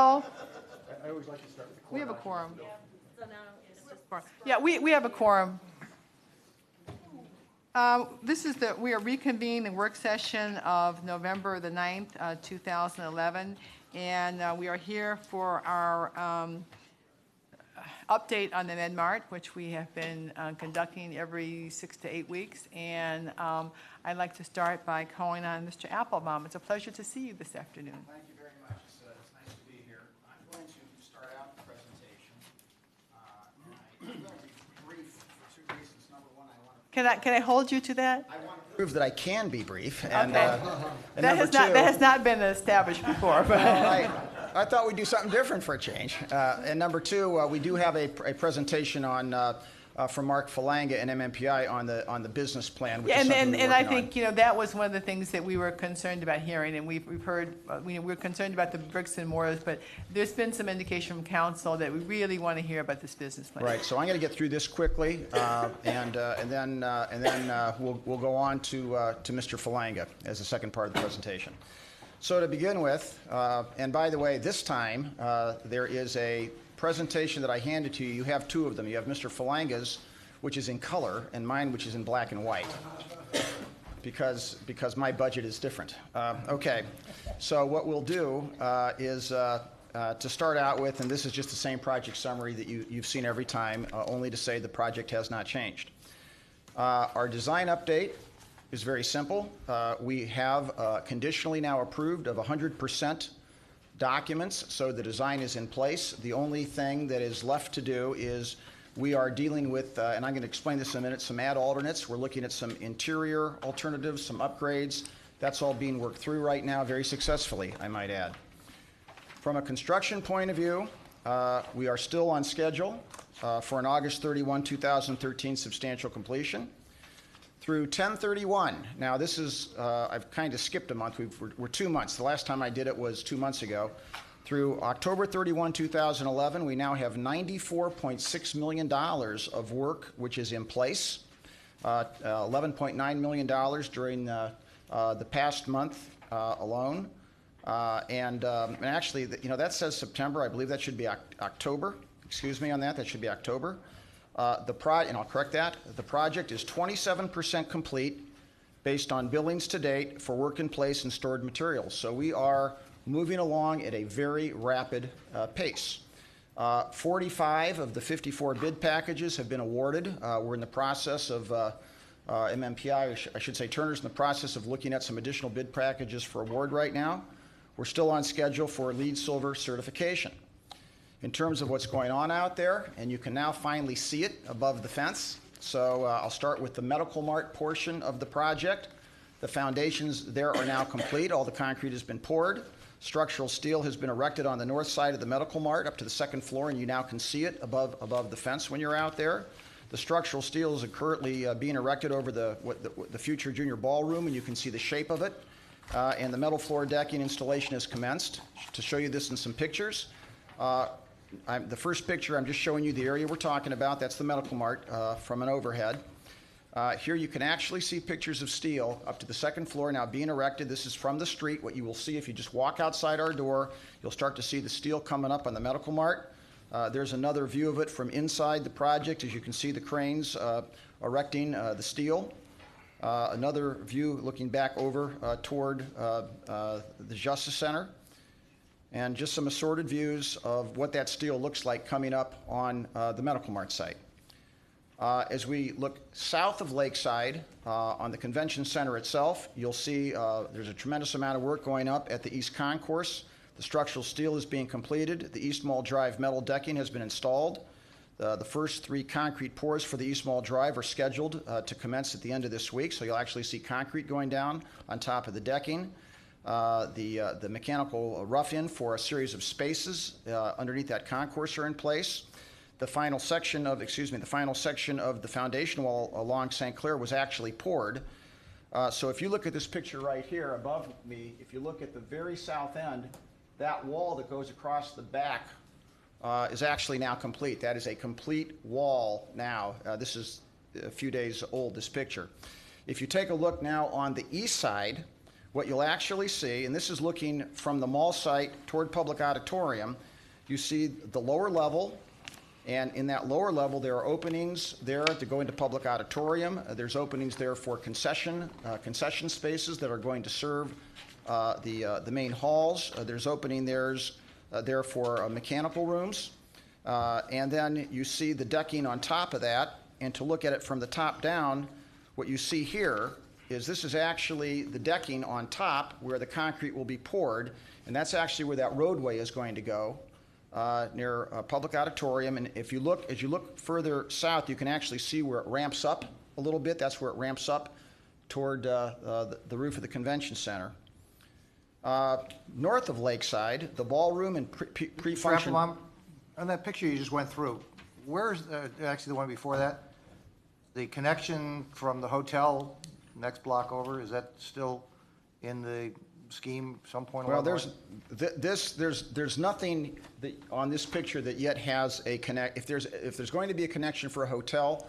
I always like to start with the quorum. We have a quorum. So now it's just. Yeah, we have a quorum. We are reconvening the work session of November the 9th, 2011, and we are here for our update on the Mart, which we have been conducting every 6 to 8 weeks. And I'd like to start by calling on Mr. Applebaum. It's a pleasure to see you this afternoon. Thank you very much. It's nice to be here. I'm going to start out the presentation. I'm going to be brief for two reasons. Number one, I want to Can I hold you to that? prove that I can be brief. And, Okay. and That number has not been established before. But I thought we'd do something different for a change. And number two, we do have a presentation on from Mark Falanga and MMPI on the business plan. Which is something we're and I working think on. that was one of the things that we were concerned about hearing, and we've heard we're concerned about the bricks and mortars, but there's been some indication from council that we really want to hear about this business plan. Right. So I'm going to get through this quickly, and then we'll go on to Mr. Falanga as the second part of the presentation. So to begin with, and by the way, this time there is a presentation that I handed to you. You have two of them. You have Mr. Falanga's, which is in color, and mine, which is in black and white, because my budget is different. Okay. So what we'll do is to start out with, and this is just the same project summary that you've seen every time, only to say the project has not changed. Our design update is very simple. We have conditionally now approved of 100% documents, so the design is in place. The only thing that is left to do is we are dealing with, and I'm going to explain this in a minute, some add alternates. We're looking at some interior alternatives, some upgrades. That's all being worked through right now very successfully, I might add. From a construction point of view, we are still on schedule for an August 31, 2013 substantial completion. Through 10/31. Now this is, I've kind of skipped a month. We're 2 months. The last time I did it was 2 months ago. Through October 31, 2011, we now have $94.6 million of work which is in place. $11.9 million during the past month alone. And actually, that says September. I believe that should be October. Excuse me on that. That should be October. And I'll correct that, the project is 27% complete based on billings to date for work in place and stored materials. So we are moving along at a very rapid pace. 45 of the 54 bid packages have been awarded. We're in the process of, MMPI, I should say Turner's in the process of looking at some additional bid packages for award right now. We're still on schedule for LEED Silver certification. In terms of what's going on out there, and you can now finally see it above the fence. So I'll start with the Medical Mart portion of the project. The foundations there are now complete. All the concrete has been poured. Structural steel has been erected on the north side of the Medical Mart up to the second floor, and you now can see it above the fence when you're out there. The structural steel is currently being erected over the future junior ballroom, and you can see the shape of it. And the metal floor decking installation has commenced. To show you this in some pictures. The first picture, I'm just showing you the area we're talking about. That's the Medical Mart from an overhead. Here you can actually see pictures of steel up to the second floor now being erected. This is from the street. What you will see if you just walk outside our door, you'll start to see the steel coming up on the Medical Mart. There's another view of it from inside the project. As you can see the cranes erecting the steel. Another view looking back over toward the Justice Center. And just some assorted views of what that steel looks like coming up on the Medical Mart site. As we look south of Lakeside, on the convention center itself, you'll see there's a tremendous amount of work going up at the East Concourse. The structural steel is being completed. The East Mall Drive metal decking has been installed. The first 3 concrete pours for the East Mall Drive are scheduled to commence at the end of this week, so you'll actually see concrete going down on top of the decking. The mechanical rough-in for a series of spaces underneath that concourse are in place. The final section of the foundation wall along St. Clair was actually poured. So if you look at this picture right here above me, if you look at the very south end, that wall that goes across the back is actually now complete. That is a complete wall now. This is a few days old, this picture. If you take a look now on the east side, what you'll actually see, and this is looking from the mall site toward Public Auditorium, you see the lower level, and in that lower level, there are openings there to go into Public Auditorium. There's openings there for concession spaces that are going to serve the main halls. There's opening there for mechanical rooms. And then you see the decking on top of that. And to look at it from the top down, what you see here is this is actually the decking on top where the concrete will be poured. And that's actually where that roadway is going to go near Public Auditorium. And as you look further south, you can actually see where it ramps up a little bit. That's where it ramps up toward the roof of the convention center. North of Lakeside, the ballroom and pre-function. On that picture you just went through, where's actually the one before that? The connection from the hotel next block over, is that still in the scheme some point Well, along the way? there's nothing on this picture that yet has a connect. If there's going to be a connection for a hotel,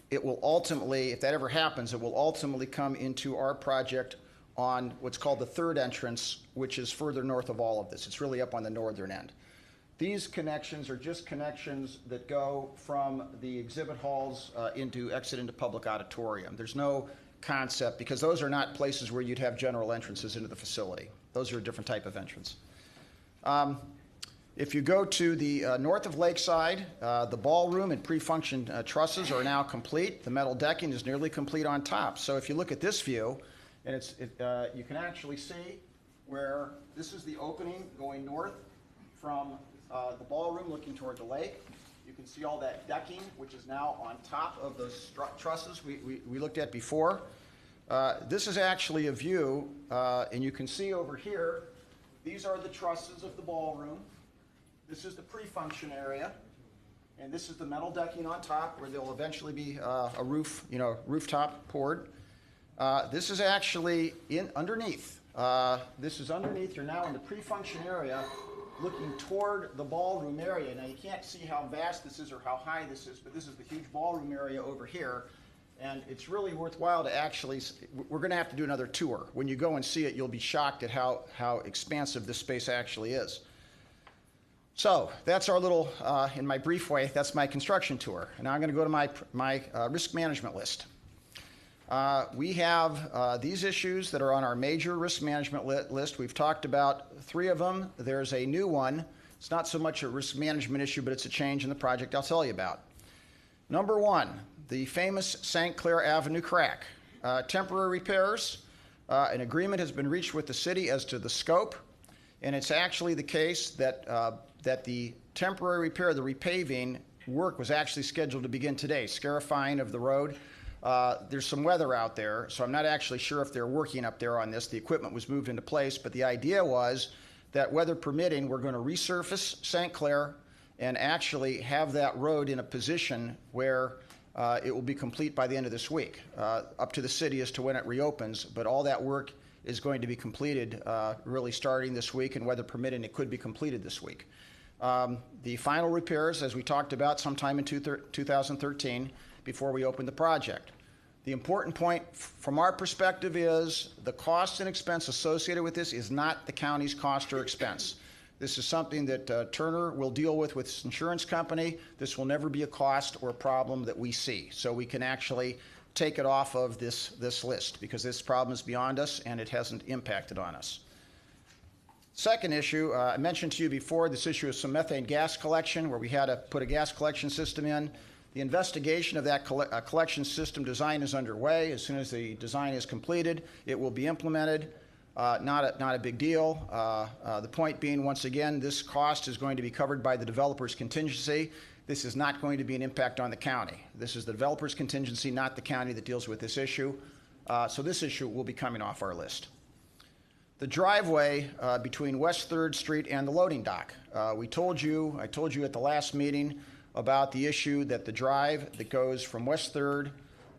it will ultimately, if that ever happens, it will ultimately come into our project on what's called the third entrance, which is further north of all of this. It's really up on the northern end. These connections are just connections that go from the exhibit halls exit into Public Auditorium. There's no concept, because those are not places where you'd have general entrances into the facility. Those are a different type of entrance. If you go to the north of Lakeside, the ballroom and pre-function trusses are now complete. The metal decking is nearly complete on top. So if you look at this view, and you can actually see where this is the opening going north from the ballroom looking toward the lake. You can see all that decking, which is now on top of those trusses we looked at before. This is actually a view, and you can see over here, these are the trusses of the ballroom. This is the pre-function area, and this is the metal decking on top where there'll eventually be a rooftop poured. This is actually underneath. This is underneath. You're now in the pre-function area looking toward the ballroom area. Now, you can't see how vast this is or how high this is, but this is the huge ballroom area over here. And it's really worthwhile to actually, we're going to have to do another tour. When you go and see it, you'll be shocked at how expansive this space actually is. So that's our little, in my brief way, that's my construction tour. And now I'm going to go to my risk management list. We have these issues that are on our major risk management list. We've talked about 3 of them. There's a new one. It's not so much a risk management issue, but it's a change in the project I'll tell you about. Number 1, the famous St. Clair Avenue crack. Temporary repairs. An agreement has been reached with the city as to the scope, and it's actually the case that the temporary repair, the repaving work, was actually scheduled to begin today, scarifying of the road. There's some weather out there, so I'm not actually sure if they're working up there on this. The equipment was moved into place, but the idea was that, weather permitting, we're going to resurface St. Clair and actually have that road in a position where it will be complete by the end of this week. Up to the city as to when it reopens, but all that work is going to be completed really starting this week, and weather permitting, it could be completed this week. The final repairs, as we talked about, sometime in 2013, before we open the project. The important point from our perspective is the cost and expense associated with this is not the county's cost or expense. This is something that Turner will deal with its insurance company. This will never be a cost or a problem that we see. So we can actually take it off of this list, because this problem is beyond us and it hasn't impacted on us. Second issue, I mentioned to you before, this issue of some methane gas collection, where we had to put a gas collection system in. The investigation of that collection system design is underway. As soon as the design is completed, it will be implemented. Not a big deal. The point being, once again, this cost is going to be covered by the developer's contingency. This is not going to be an impact on the county. This is the developer's contingency, not the county, that deals with this issue. So this issue will be coming off our list. The driveway between West 3rd Street and the loading dock. I told you at the last meeting about the issue that the drive that goes from West 3rd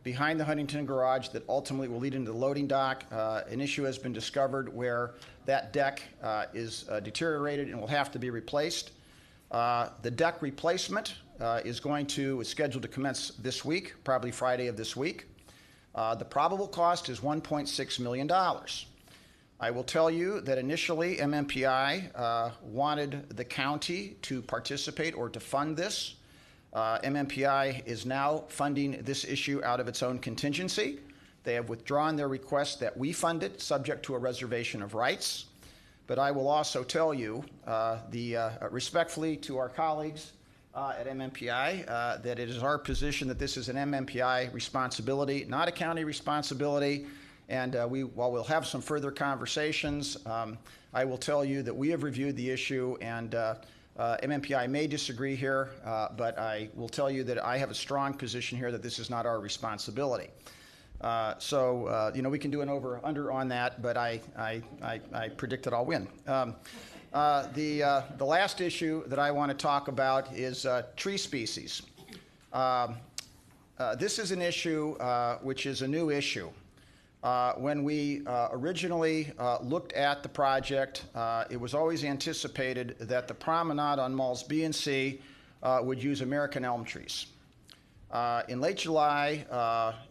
behind the Huntington garage that ultimately will lead into the loading dock. An issue has been discovered where that deck is deteriorated and will have to be replaced. The deck replacement is scheduled to commence this week, probably Friday of this week. The probable cost is $1.6 million. I will tell you that initially MMPI wanted the county to participate or to fund this. MMPI is now funding this issue out of its own contingency. They have withdrawn their request that we fund it, subject to a reservation of rights. But I will also tell you, respectfully to our colleagues at MMPI, that it is our position that this is an MMPI responsibility, not a county responsibility. And while we'll have some further conversations, I will tell you that we have reviewed the issue, and MMPI may disagree here, but I will tell you that I have a strong position here that this is not our responsibility. We can do an over/under on that, but I predict that I'll win. The last issue that I want to talk about is tree species. This is an issue which is a new issue. When we originally looked at the project, it was always anticipated that the promenade on malls B and C would use American elm trees. In late July,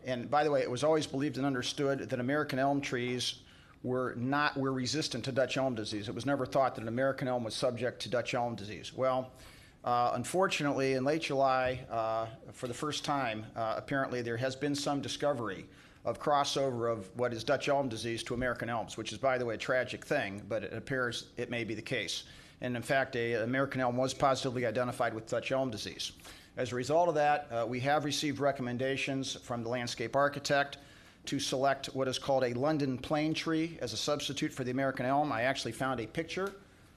and by the way, it was always believed and understood that American elm trees were resistant to Dutch elm disease. It was never thought that an American elm was subject to Dutch elm disease. Well, unfortunately, in late July, for the first time, apparently there has been some discovery of crossover of what is Dutch elm disease to American elms, which is, by the way, a tragic thing, but it appears it may be the case. And in fact, an American elm was positively identified with Dutch elm disease. As a result of that, we have received recommendations from the landscape architect to select what is called a London plane tree as a substitute for the American elm. I actually found a picture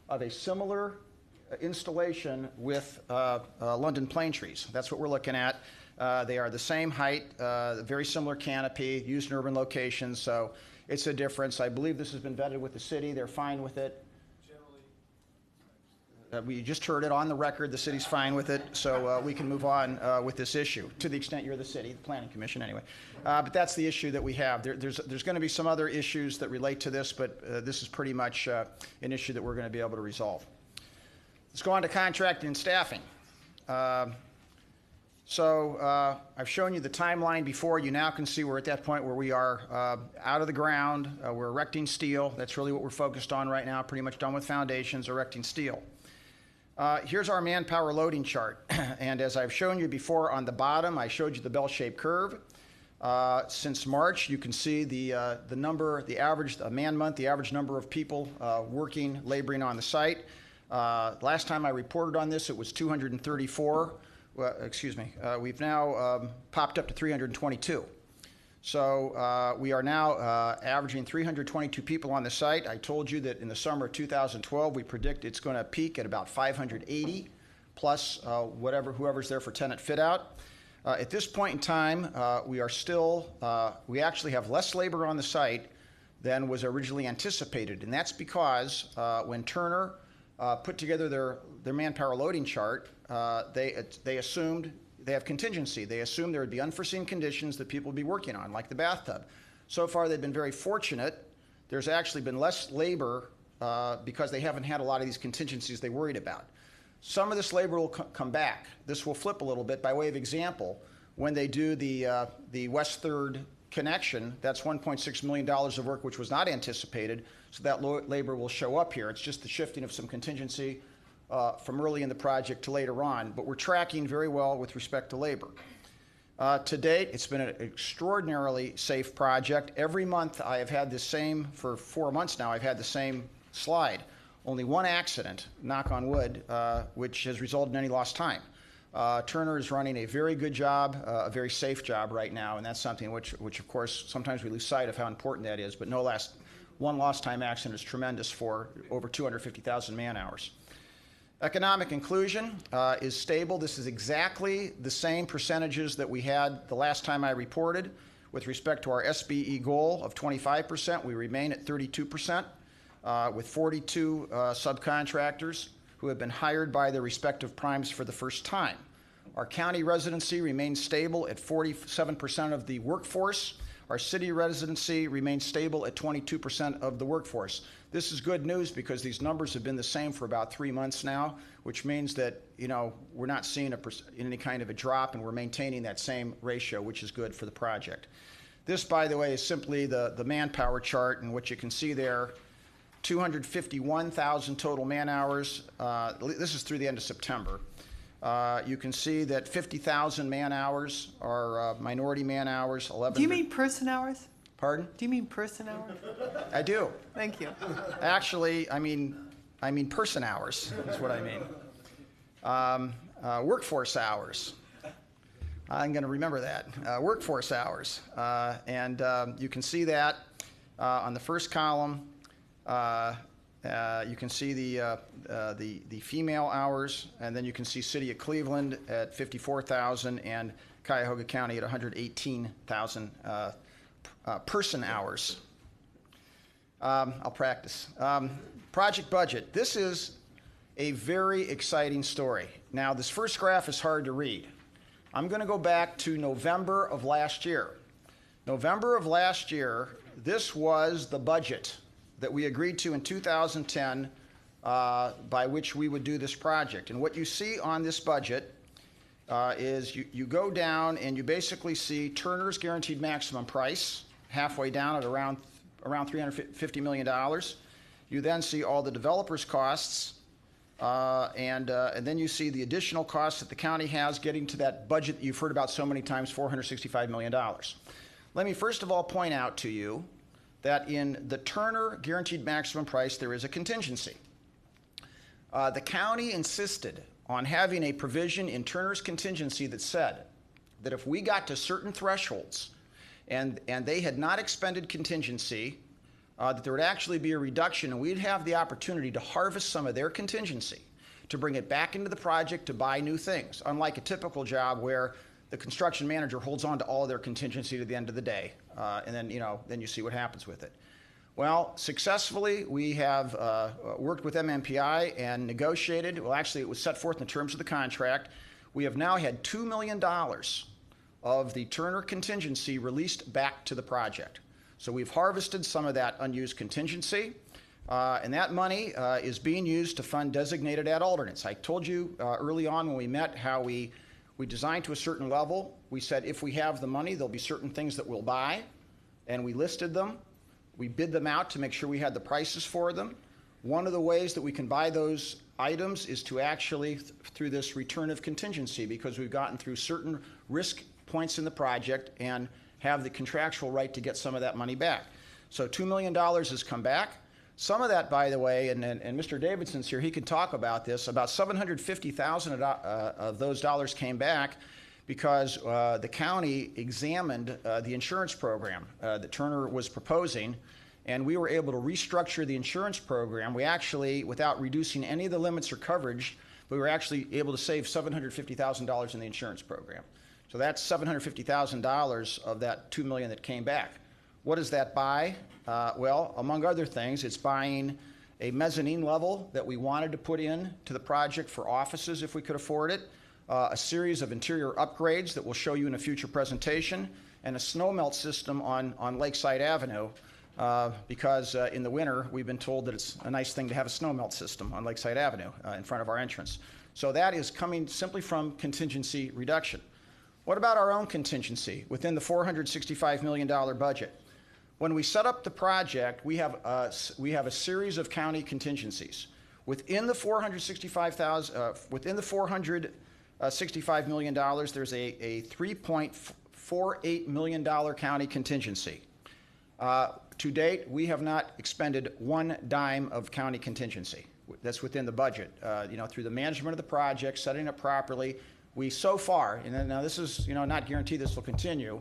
of a similar installation with London plane trees. That's what we're looking at. They are the same height, very similar canopy, used in urban locations, so it's a difference. I believe this has been vetted with the city. They're fine with it. We just heard it on the record. The city's fine with it, so we can move on with this issue, to the extent you're the city, the Planning Commission anyway. But that's the issue that we have. There's going to be some other issues that relate to this, but this is pretty much an issue that we're going to be able to resolve. Let's go on to contracting and staffing. I've shown you the timeline before. You now can see we're at that point where we are out of the ground. We're erecting steel. That's really what we're focused on right now, pretty much done with foundations, erecting steel. Here's our manpower loading chart. And as I've shown you before on the bottom, I showed you the bell-shaped curve. Since March, you can see the average man-month, the average number of people working, laboring on the site. Last time I reported on this, it was 234. We've now popped up to 322. So we are now averaging 322 people on the site. I told you that in the summer of 2012, we predict it's going to peak at about 580, plus whoever's there for tenant fit out. At this point in time, we actually have less labor on the site than was originally anticipated. And that's because when Turner put together their manpower loading chart, they assumed they have contingency. They assumed there would be unforeseen conditions that people would be working on, like the bathtub. So far, they've been very fortunate. There's actually been less labor because they haven't had a lot of these contingencies they worried about. Some of this labor will come back. This will flip a little bit. By way of example, when they do the West 3rd connection, that's $1.6 million of work which was not anticipated, so that labor will show up here. It's just the shifting of some contingency from early in the project to later on, but we're tracking very well with respect to labor. To date, it's been an extraordinarily safe project. Every month I have had the same, for 4 months now, I've had the same slide. Only one accident, knock on wood, which has resulted in any lost time. Turner is running a very good job, a very safe job right now, and that's something which of course, sometimes we lose sight of how important that is, but one lost time accident is tremendous for over 250,000 man hours. Economic inclusion is stable. This is exactly the same percentages that we had the last time I reported. With respect to our SBE goal of 25%, we remain at 32%, with 42 subcontractors who have been hired by their respective primes for the first time. Our county residency remains stable at 47% of the workforce. Our city residency remains stable at 22% of the workforce. This is good news because these numbers have been the same for about 3 months now, which means that we're not seeing any kind of a drop, and we're maintaining that same ratio, which is good for the project. This, by the way, is simply the manpower chart, and what you can see there, 251,000 total man hours. This is through the end of September. You can see that 50,000 man hours are minority man hours. 11. Do you mean person hours? Pardon? Do you mean person hours? I do. Thank you. Actually, I mean person hours is what I mean. Workforce hours. I'm going to remember that. Workforce hours. And you can see that on the first column. You can see the female hours, and then you can see City of Cleveland at 54,000 and Cuyahoga County at 118,000 person hours. I'll practice. Project budget. This is a very exciting story. Now, this first graph is hard to read. I'm going to go back to November of last year. November of last year, this was the budget that we agreed to in 2010 by which we would do this project. And what you see on this budget is you go down and you basically see Turner's guaranteed maximum price halfway down at around $350 million. You then see all the developers' costs, and then you see the additional costs that the county has getting to that budget that you've heard about so many times, $465 million. Let me first of all point out to you that in the Turner guaranteed maximum price, there is a contingency. The county insisted on having a provision in Turner's contingency that said that if we got to certain thresholds and they had not expended contingency, that there would actually be a reduction and we'd have the opportunity to harvest some of their contingency to bring it back into the project to buy new things, unlike a typical job where the construction manager holds on to all of their contingency to the end of the day, and then you see what happens with it. Well, successfully, we have worked with MMPI and negotiated. Well, actually, it was set forth in the terms of the contract. We have now had $2 million of the Turner contingency released back to the project. So we've harvested some of that unused contingency, and that money is being used to fund designated ad alternates. I told you early on when we met how we designed to a certain level. We said if we have the money, there'll be certain things that we'll buy, and we listed them. We bid them out to make sure we had the prices for them. One of the ways that we can buy those items is to actually, through this return of contingency, because we've gotten through certain risk points in the project and have the contractual right to get some of that money back. So $2 million has come back. Some of that, by the way, and Mr. Davidson's here, he can talk about this, about $750,000 of those dollars came back because the county examined the insurance program that Turner was proposing, and we were able to restructure the insurance program. We actually, without reducing any of the limits or coverage, we were actually able to save $750,000 in the insurance program. So that's $750,000 of that $2 million that came back. What does that buy? Well, among other things, it's buying a mezzanine level that we wanted to put in to the project for offices if we could afford it, a series of interior upgrades that we'll show you in a future presentation, and a snow melt system on Lakeside Avenue because in the winter we've been told that it's a nice thing to have a snow melt system on Lakeside Avenue in front of our entrance. So that is coming simply from contingency reduction. What about our own contingency within the $465 million budget? When we set up the project, we have a series of county contingencies. Within the $465 million, there's a $3.48 million county contingency. To date, we have not expended one dime of county contingency. That's within the budget. Through the management of the project, setting it properly, we so far, and now this is not guaranteed this will continue,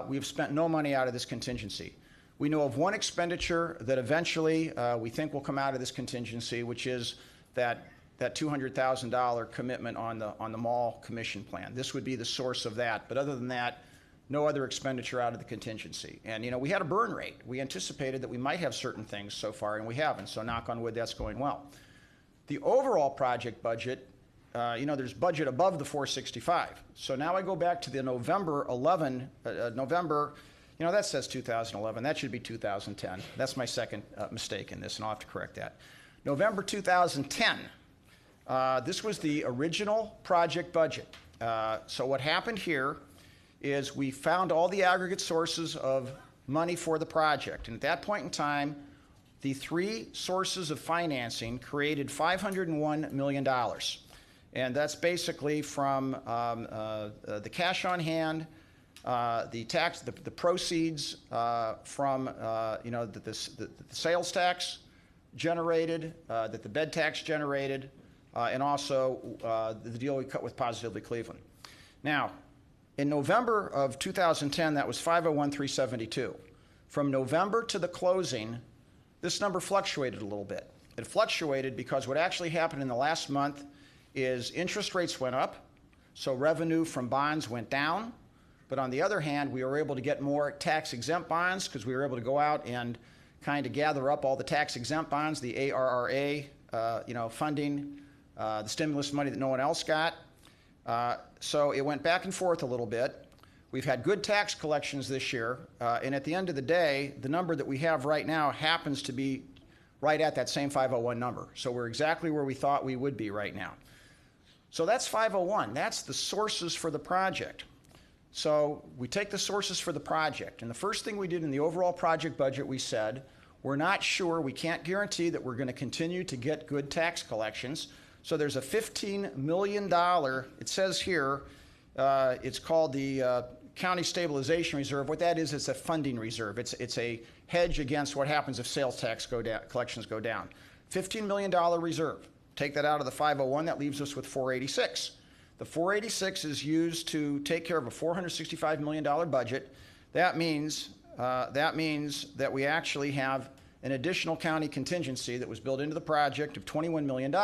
we've spent no money out of this contingency. We know of one expenditure that eventually we think will come out of this contingency, which is that $200,000 commitment on the mall commission plan. This would be the source of that. But other than that, no other expenditure out of the contingency. And we had a burn rate. We anticipated that we might have certain things so far, and we haven't. So knock on wood, that's going well. The overall project budget, there's budget above the 465. So now I go back to the November 11, that says 2011. That should be 2010. That's my second mistake in this, and I'll have to correct that. November 2010, this was the original project budget. So what happened here is we found all the aggregate sources of money for the project. And at that point in time, the three sources of financing created $501 million. And that's basically from the cash on hand, the proceeds from the sales tax generated, that the bed tax generated, and also the deal we cut with Positively Cleveland. Now, in November of 2010, that was 501,372. From November to the closing, this number fluctuated a little bit. It fluctuated because what actually happened in the last month is interest rates went up, so revenue from bonds went down. But on the other hand, we were able to get more tax-exempt bonds because we were able to go out and kind of gather up all the tax-exempt bonds, the ARRA, funding, the stimulus money that no one else got. So it went back and forth a little bit. We've had good tax collections this year, and at the end of the day, the number that we have right now happens to be right at that same 501 number. So we're exactly where we thought we would be right now. So that's 501. That's the sources for the project. So we take the sources for the project, and the first thing we did in the overall project budget, we said, we're not sure, we can't guarantee that we're going to continue to get good tax collections. So there's a $15 million, it says here, it's called the County Stabilization Reserve. What that is, it's a funding reserve. It's a hedge against what happens if sales tax collections go down. $15 million reserve. Take that out of the 501, that leaves us with 486. The 486 is used to take care of a $465 million budget. That means that we actually have an additional county contingency that was built into the project of $21 million.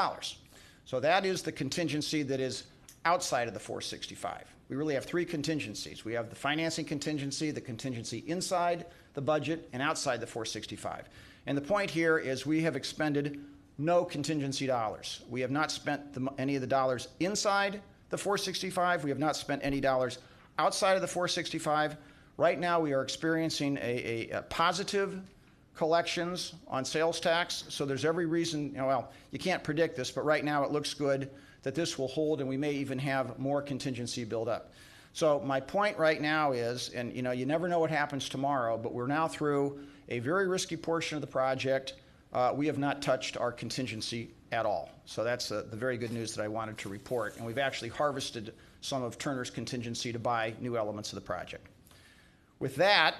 So that is the contingency that is outside of the 465. We really have three contingencies. We have the financing contingency, the contingency inside the budget, and outside the 465. And the point here is we have expended no contingency dollars. We have not spent any of the dollars inside the 465. We have not spent any dollars outside of the 465. Right now we are experiencing a positive collections on sales tax, so there's every reason, you can't predict this, but right now it looks good that this will hold, and we may even have more contingency build up. So my point right now is, and you never know what happens tomorrow, but we're now through a very risky portion of the project. We have not touched our contingency at all. So that's the very good news that I wanted to report, and we've actually harvested some of Turner's contingency to buy new elements of the project. With that,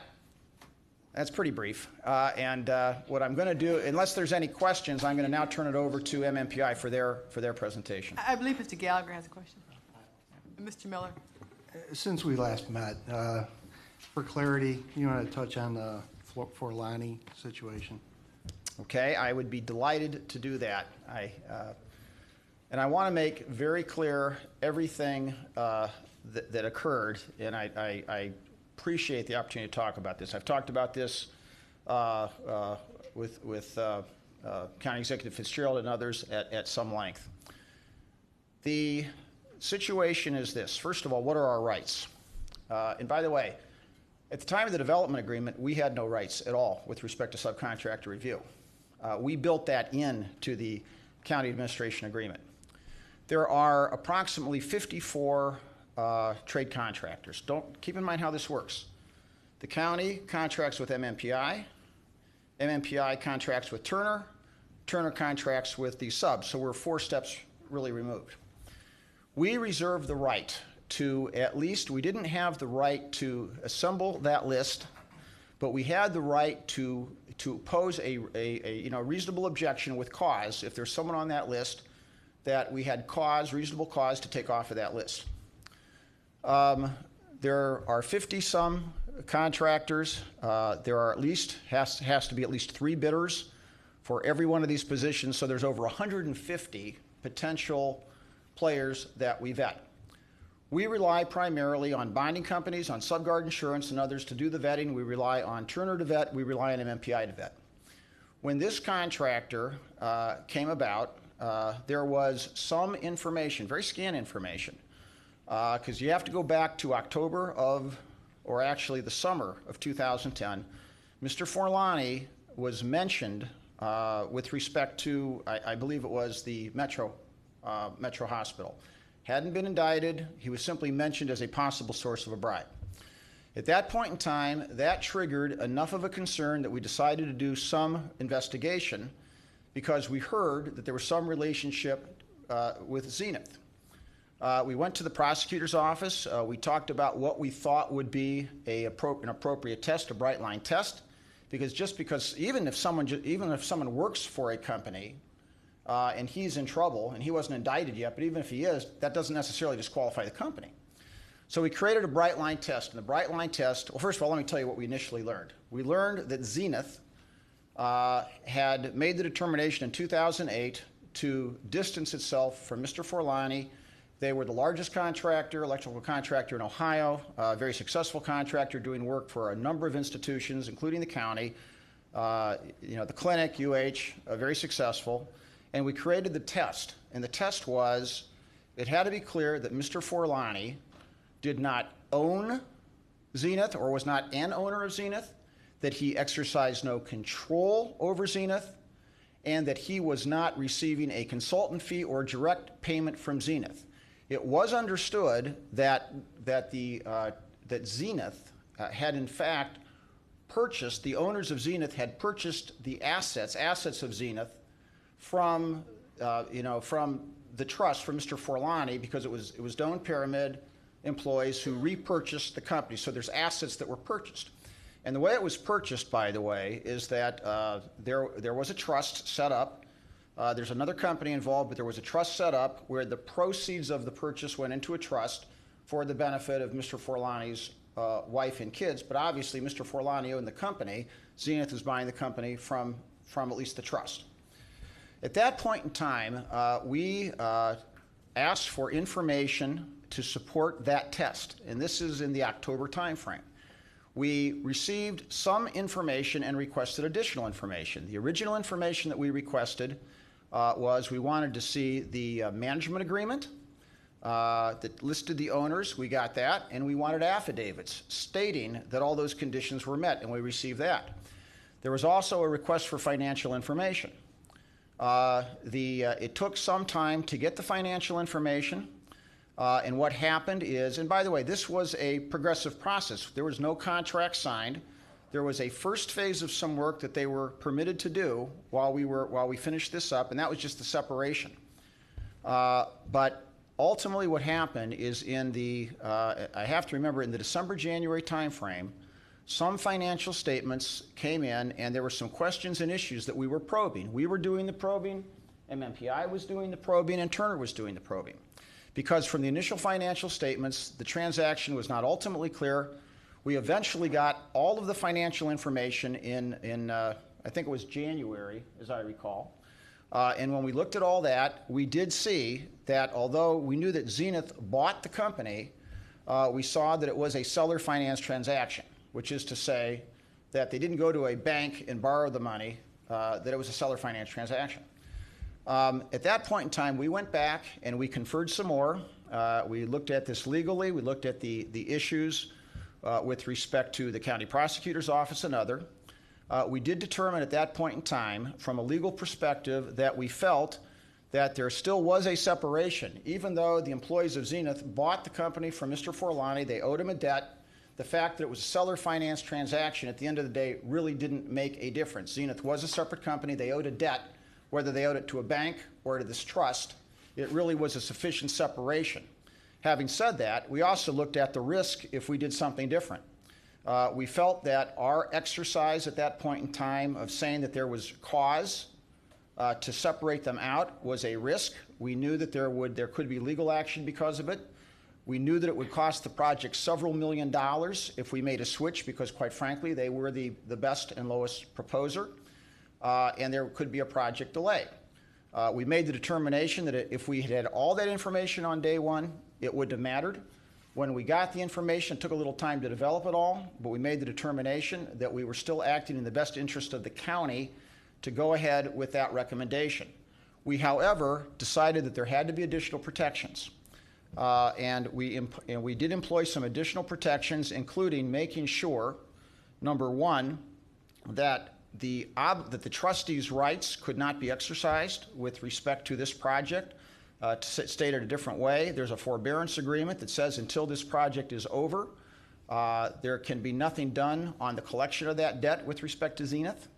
that's pretty brief. What I'm going to do, unless there's any questions, I'm going to now turn it over to MMPI for their presentation. I believe Mr. Gallagher has a question. Mr. Miller. Since we last met, for clarity, you want to touch on the Forlani situation? Okay, I would be delighted to do that. And I want to make very clear everything that occurred, and I appreciate the opportunity to talk about this. I've talked about this with County Executive Fitzgerald and others at some length. The situation is this. First of all, what are our rights? And by the way, at the time of the development agreement, we had no rights at all with respect to subcontractor review. We built that into the county administration agreement. There are approximately 54 trade contractors. Keep in mind how this works. The county contracts with MMPI. MMPI contracts with Turner. Turner contracts with the subs. So we're 4 steps really removed. We reserve the right to we didn't have the right to assemble that list, but we had the right to pose a reasonable objection with cause if there's someone on that list that we had reasonable cause to take off of that list. There are 50-some contractors. There are has to be at least 3 bidders for every one of these positions, so there's over 150 potential players that we vet. We rely primarily on bonding companies, on Subguard Insurance and others to do the vetting. We rely on Turner to vet. We rely on MMPI to vet. When this contractor came about, there was some information, very scant information, because you have to go back to October or actually the summer of 2010. Mr. Forlani was mentioned with respect to, I believe it was the Metro Hospital. Hadn't been indicted. He was simply mentioned as a possible source of a bribe. At that point in time, that triggered enough of a concern that we decided to do some investigation because we heard that there was some relationship with Zenith. We went to the prosecutor's office. We talked about what we thought would be an appropriate test, a bright line test, because even if someone works for a company and he's in trouble and he wasn't indicted yet, but even if he is, that doesn't necessarily disqualify the company. So we created a bright line test, and the bright line test, well, first of all, let me tell you what we initially learned. We learned that Zenith had made the determination in 2008 to distance itself from Mr. Forlani. They were the largest contractor, electrical contractor in Ohio, a very successful contractor doing work for a number of institutions, including the county, the clinic, very successful. And we created the test, and the test was, it had to be clear that Mr. Forlani did not own Zenith or was not an owner of Zenith, that he exercised no control over Zenith, and that he was not receiving a consultant fee or direct payment from Zenith. It was understood that Zenith had in fact purchased, the owners of Zenith had purchased the assets of Zenith from the trust from Mr. Forlani, because it was Doan Pyramid employees who repurchased the company. So there's assets that were purchased. And the way it was purchased, by the way, is that there was a trust set up. There's another company involved, but there was a trust set up where the proceeds of the purchase went into a trust for the benefit of Mr. Forlani's wife and kids. But obviously, Mr. Forlani owned the company. Zenith was buying the company from at least the trust. At that point in time, we asked for information to support that test, and this is in the October timeframe. We received some information and requested additional information. The original information that we requested was we wanted to see the management agreement that listed the owners. We got that, and we wanted affidavits stating that all those conditions were met, and we received that. There was also a request for financial information. It took some time to get the financial information. And what happened is, and by the way, this was a progressive process. There was no contract signed. There was a first phase of some work that they were permitted to do while we finished this up, and that was just the separation. But ultimately what happened is I have to remember, in the December-January timeframe, some financial statements came in, and there were some questions and issues that we were probing. We were doing the probing, MMPI was doing the probing, and Turner was doing the probing. Because from the initial financial statements, the transaction was not ultimately clear. We eventually got all of the financial information in I think it was January, as I recall. And when we looked at all that, we did see that although we knew that Zenith bought the company, we saw that it was a seller finance transaction, which is to say that they didn't go to a bank and borrow the money, that it was a seller finance transaction. At that point in time, we went back and we conferred some more. We looked at this legally. We looked at the issues with respect to the county prosecutor's office and other. We did determine at that point in time, from a legal perspective, that we felt that there still was a separation. Even though the employees of Zenith bought the company from Mr. Forlani, they owed him a debt. The fact that it was a seller finance transaction at the end of the day really didn't make a difference. Zenith was a separate company. They owed a debt. Whether they owed it to a bank or to this trust, it really was a sufficient separation. Having said that, we also looked at the risk if we did something different. We felt that our exercise at that point in time of saying that there was cause to separate them out was a risk. We knew that there could be legal action because of it. We knew that it would cost the project several $1 million if we made a switch, because quite frankly, they were the best and lowest proposer. And there could be a project delay. We made the determination that if we had all that information on day one, it wouldn't have mattered. When we got the information, it took a little time to develop it all, but we made the determination that we were still acting in the best interest of the county to go ahead with that recommendation. We, however, decided that there had to be additional protections. And we did employ some additional protections, including making sure, number one, that the trustees' rights could not be exercised with respect to this project. To state it a different way, there's a forbearance agreement that says until this project is over, There can be nothing done on the collection of that debt with respect to Zenith.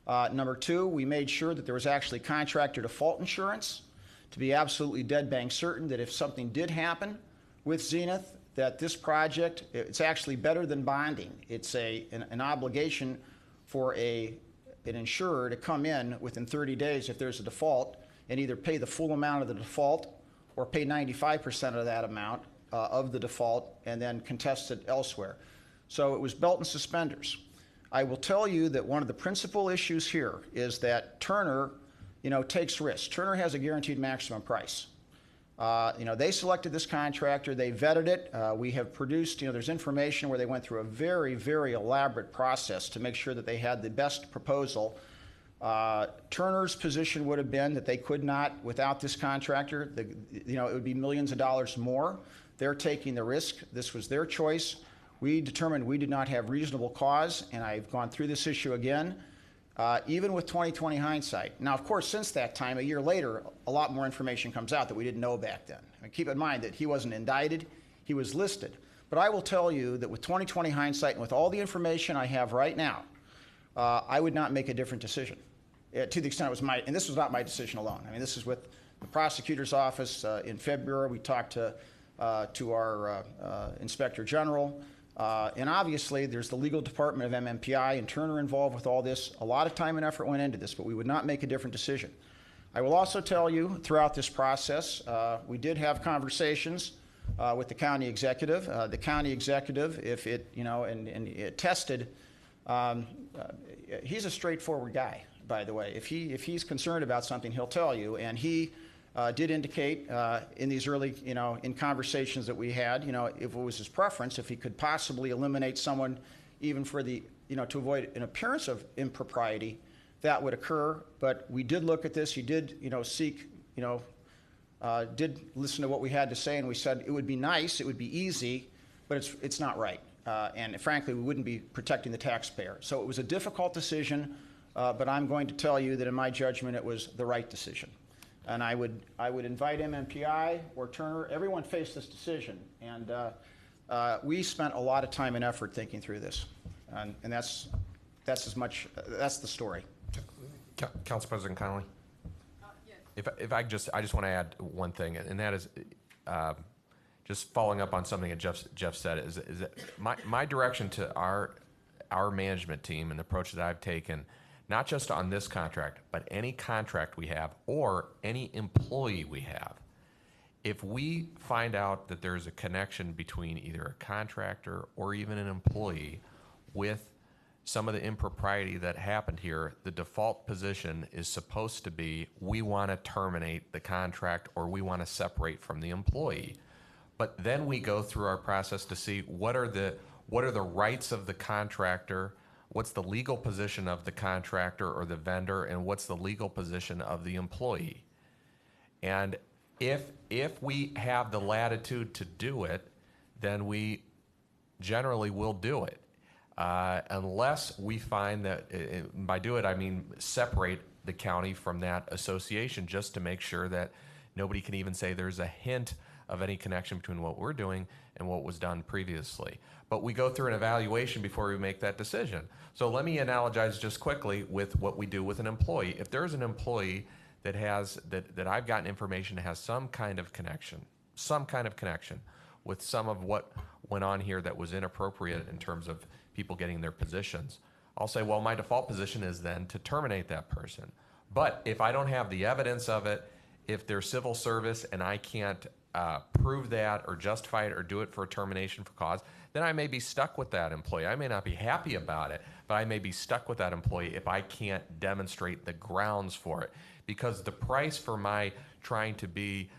Number two, we made sure that there was actually contractor default insurance to be absolutely dead bang certain that if something did happen with Zenith, that this project, it's actually better than bonding. It's an obligation for an insurer to come in within 30 days if there's a default and either pay the full amount of the default or pay 95% of that amount of the default and then contest it elsewhere. So it was belt and suspenders. I will tell you that one of the principal issues here is that Turner, takes risks. Turner has a guaranteed maximum price. They selected this contractor, they vetted it. We have produced, there's information where they went through a very, very elaborate process to make sure that they had the best proposal. Turner's position would have been that they could not, without this contractor, it would be millions of dollars more. They're taking the risk. This was their choice. We determined we did not have reasonable cause, and I've gone through this issue again, even with 20/20 hindsight. Now, of course, since that time, a year later, a lot more information comes out that we didn't know back then. Keep in mind that he wasn't indicted, he was listed. But I will tell you that with 20/20 hindsight and with all the information I have right now, I would not make a different decision. To the extent it was and this was not my decision alone. This is with the prosecutor's office. In February, we talked to our Inspector General. And obviously, there's the legal department of MMPI and Turner involved with all this. A lot of time and effort went into this, but we would not make a different decision. I will also tell you, throughout this process, we did have conversations with the county executive. The county executive, if it, and it tested, he's a straightforward guy, by the way. If he's concerned about something, he'll tell you. And he did indicate in these early, in conversations that we had, if it was his preference, if he could possibly eliminate someone even for the, to avoid an appearance of impropriety, that would occur. But we did look at this. He did, seek, did listen to what we had to say, and we said it would be nice, it would be easy, but it's not right. And frankly, we wouldn't be protecting the taxpayer. So it was a difficult decision, but I'm going to tell you that in my judgment, it was the right decision. And I would invite MMPI or Turner, everyone faced this decision. And we spent a lot of time and effort thinking through this. And that's as much, that's the story. Council President Connolly? Yes. If I just want to add one thing, and that is just following up on something that Jeff said, is that my direction to our management team and the approach that I've taken, not just on this contract, but any contract we have or any employee we have. If we find out that there's a connection between either a contractor or even an employee with some of the impropriety that happened here, the default position is supposed to be, we want to terminate the contract or we want to separate from the employee. But then we go through our process to see what are the rights of the contractor, what's the legal position of the contractor or the vendor, and what's the legal position of the employee. And if we have the latitude to do it, then we generally will do it. Unless we find that, by do it, I mean separate the county from that association, just to make sure that nobody can even say there's a hint of any connection between what we're doing and what was done previously. But we go through an evaluation before we make that decision. So let me analogize just quickly with what we do with an employee. If there's an employee that has, that I've gotten information has some kind of connection with some of what went on here that was inappropriate in terms of people getting their positions, I'll say, well, my default position is then to terminate that person. But if I don't have the evidence of it, if they're civil service and I can't prove that or justify it or do it for a termination for cause, then I may be stuck with that employee. I may not be happy about it, but I may be stuck with that employee if I can't demonstrate the grounds for it. Because the price for my trying to be,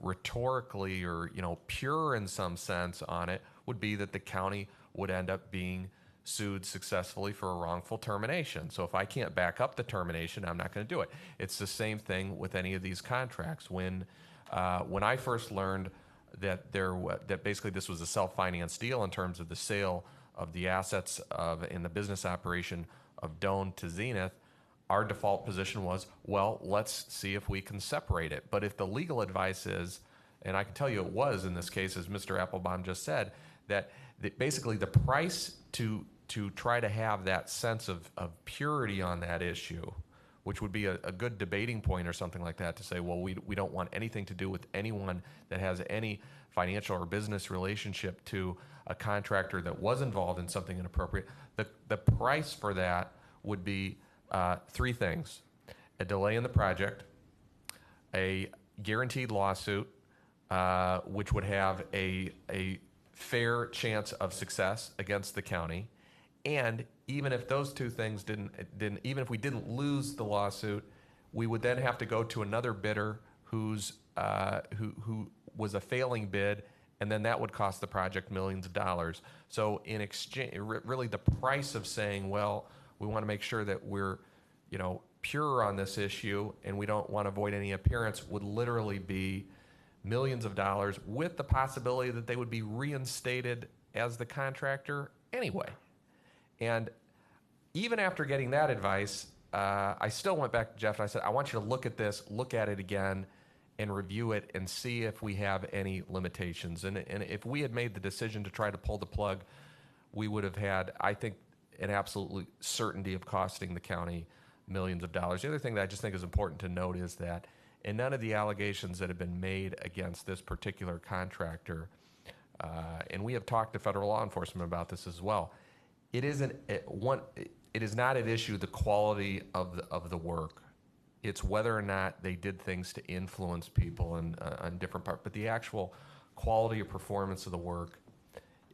rhetorically or, pure in some sense on it would be that the county would end up being sued successfully for a wrongful termination. So if I can't back up the termination, I'm not going to do it. It's the same thing with any of these contracts. When I first learned that that basically this was a self-financed deal in terms of the sale of the assets in the business operation of Doan to Zenith, our default position was, well, let's see if we can separate it. But if the legal advice is, and I can tell you it was in this case, as Mr. Applebaum just said, that basically the price to try to have that sense of purity on that issue, which would be a good debating point or something like that, to say, well, we don't want anything to do with anyone that has any financial or business relationship to a contractor that was involved in something inappropriate. The price for that would be three things: a delay in the project, a guaranteed lawsuit, which would have a fair chance of success against the county, and even if those two things didn't, even if we didn't lose the lawsuit, we would then have to go to another bidder who was a failing bid, and then that would cost the project millions of dollars. So in exchange, really the price of saying, well, we want to make sure that we're, pure on this issue and we don't want to avoid any appearance, would literally be millions of dollars, with the possibility that they would be reinstated as the contractor anyway. And even after getting that advice, I still went back to Jeff and I said, I want you to look at this, look at it again, and review it and see if we have any limitations. And if we had made the decision to try to pull the plug, we would have had, I think, an absolute certainty of costing the county millions of dollars. The other thing that I just think is important to note is that in none of the allegations that have been made against this particular contractor, and we have talked to federal law enforcement about this as well, it is not at issue the quality of the work. It's whether or not they did things to influence people on different parts. But the actual quality of performance of the work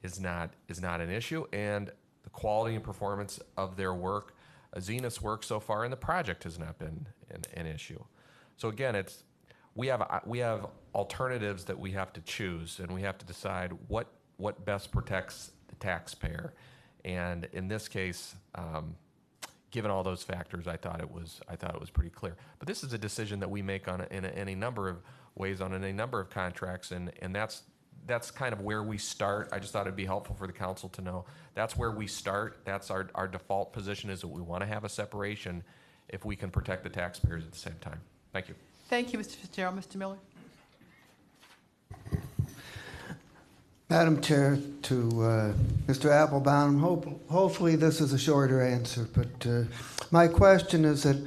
is not an issue, and the quality and performance of their work, Zenith's work so far in the project, has not been an issue. So again, we have alternatives that we have to choose, and we have to decide what best protects the taxpayer. And in this case, given all those factors, I thought it was pretty clear. But this is a decision that we make in a number of ways on a number of contracts, and that's kind of where we start. I just thought it'd be helpful for the council to know that's where we start. That's our default position, is that we want to have a separation if we can protect the taxpayers at the same time. Thank you. Thank you, Mr. Fitzgerald. Mr. Miller? Madam Chair, to Mr. Applebaum, hopefully this is a shorter answer, but my question is that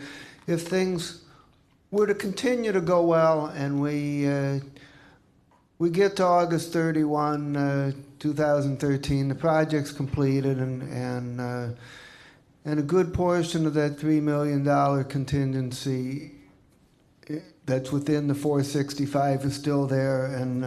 if things were to continue to go well and we get to August 31, 2013, the project's completed, and a good portion of that $3 million contingency that's within the 465 is still there, and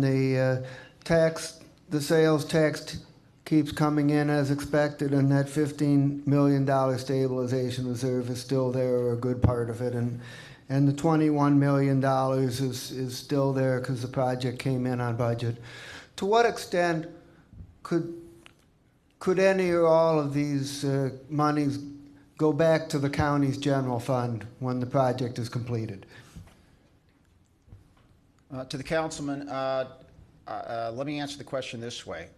the sales tax keeps coming in as expected, and that $15 million stabilization reserve is still there, or a good part of it, and the $21 million is still there because the project came in on budget. To what extent could any or all of these monies go back to the county's general fund when the project is completed? To the councilman, let me answer the question this way.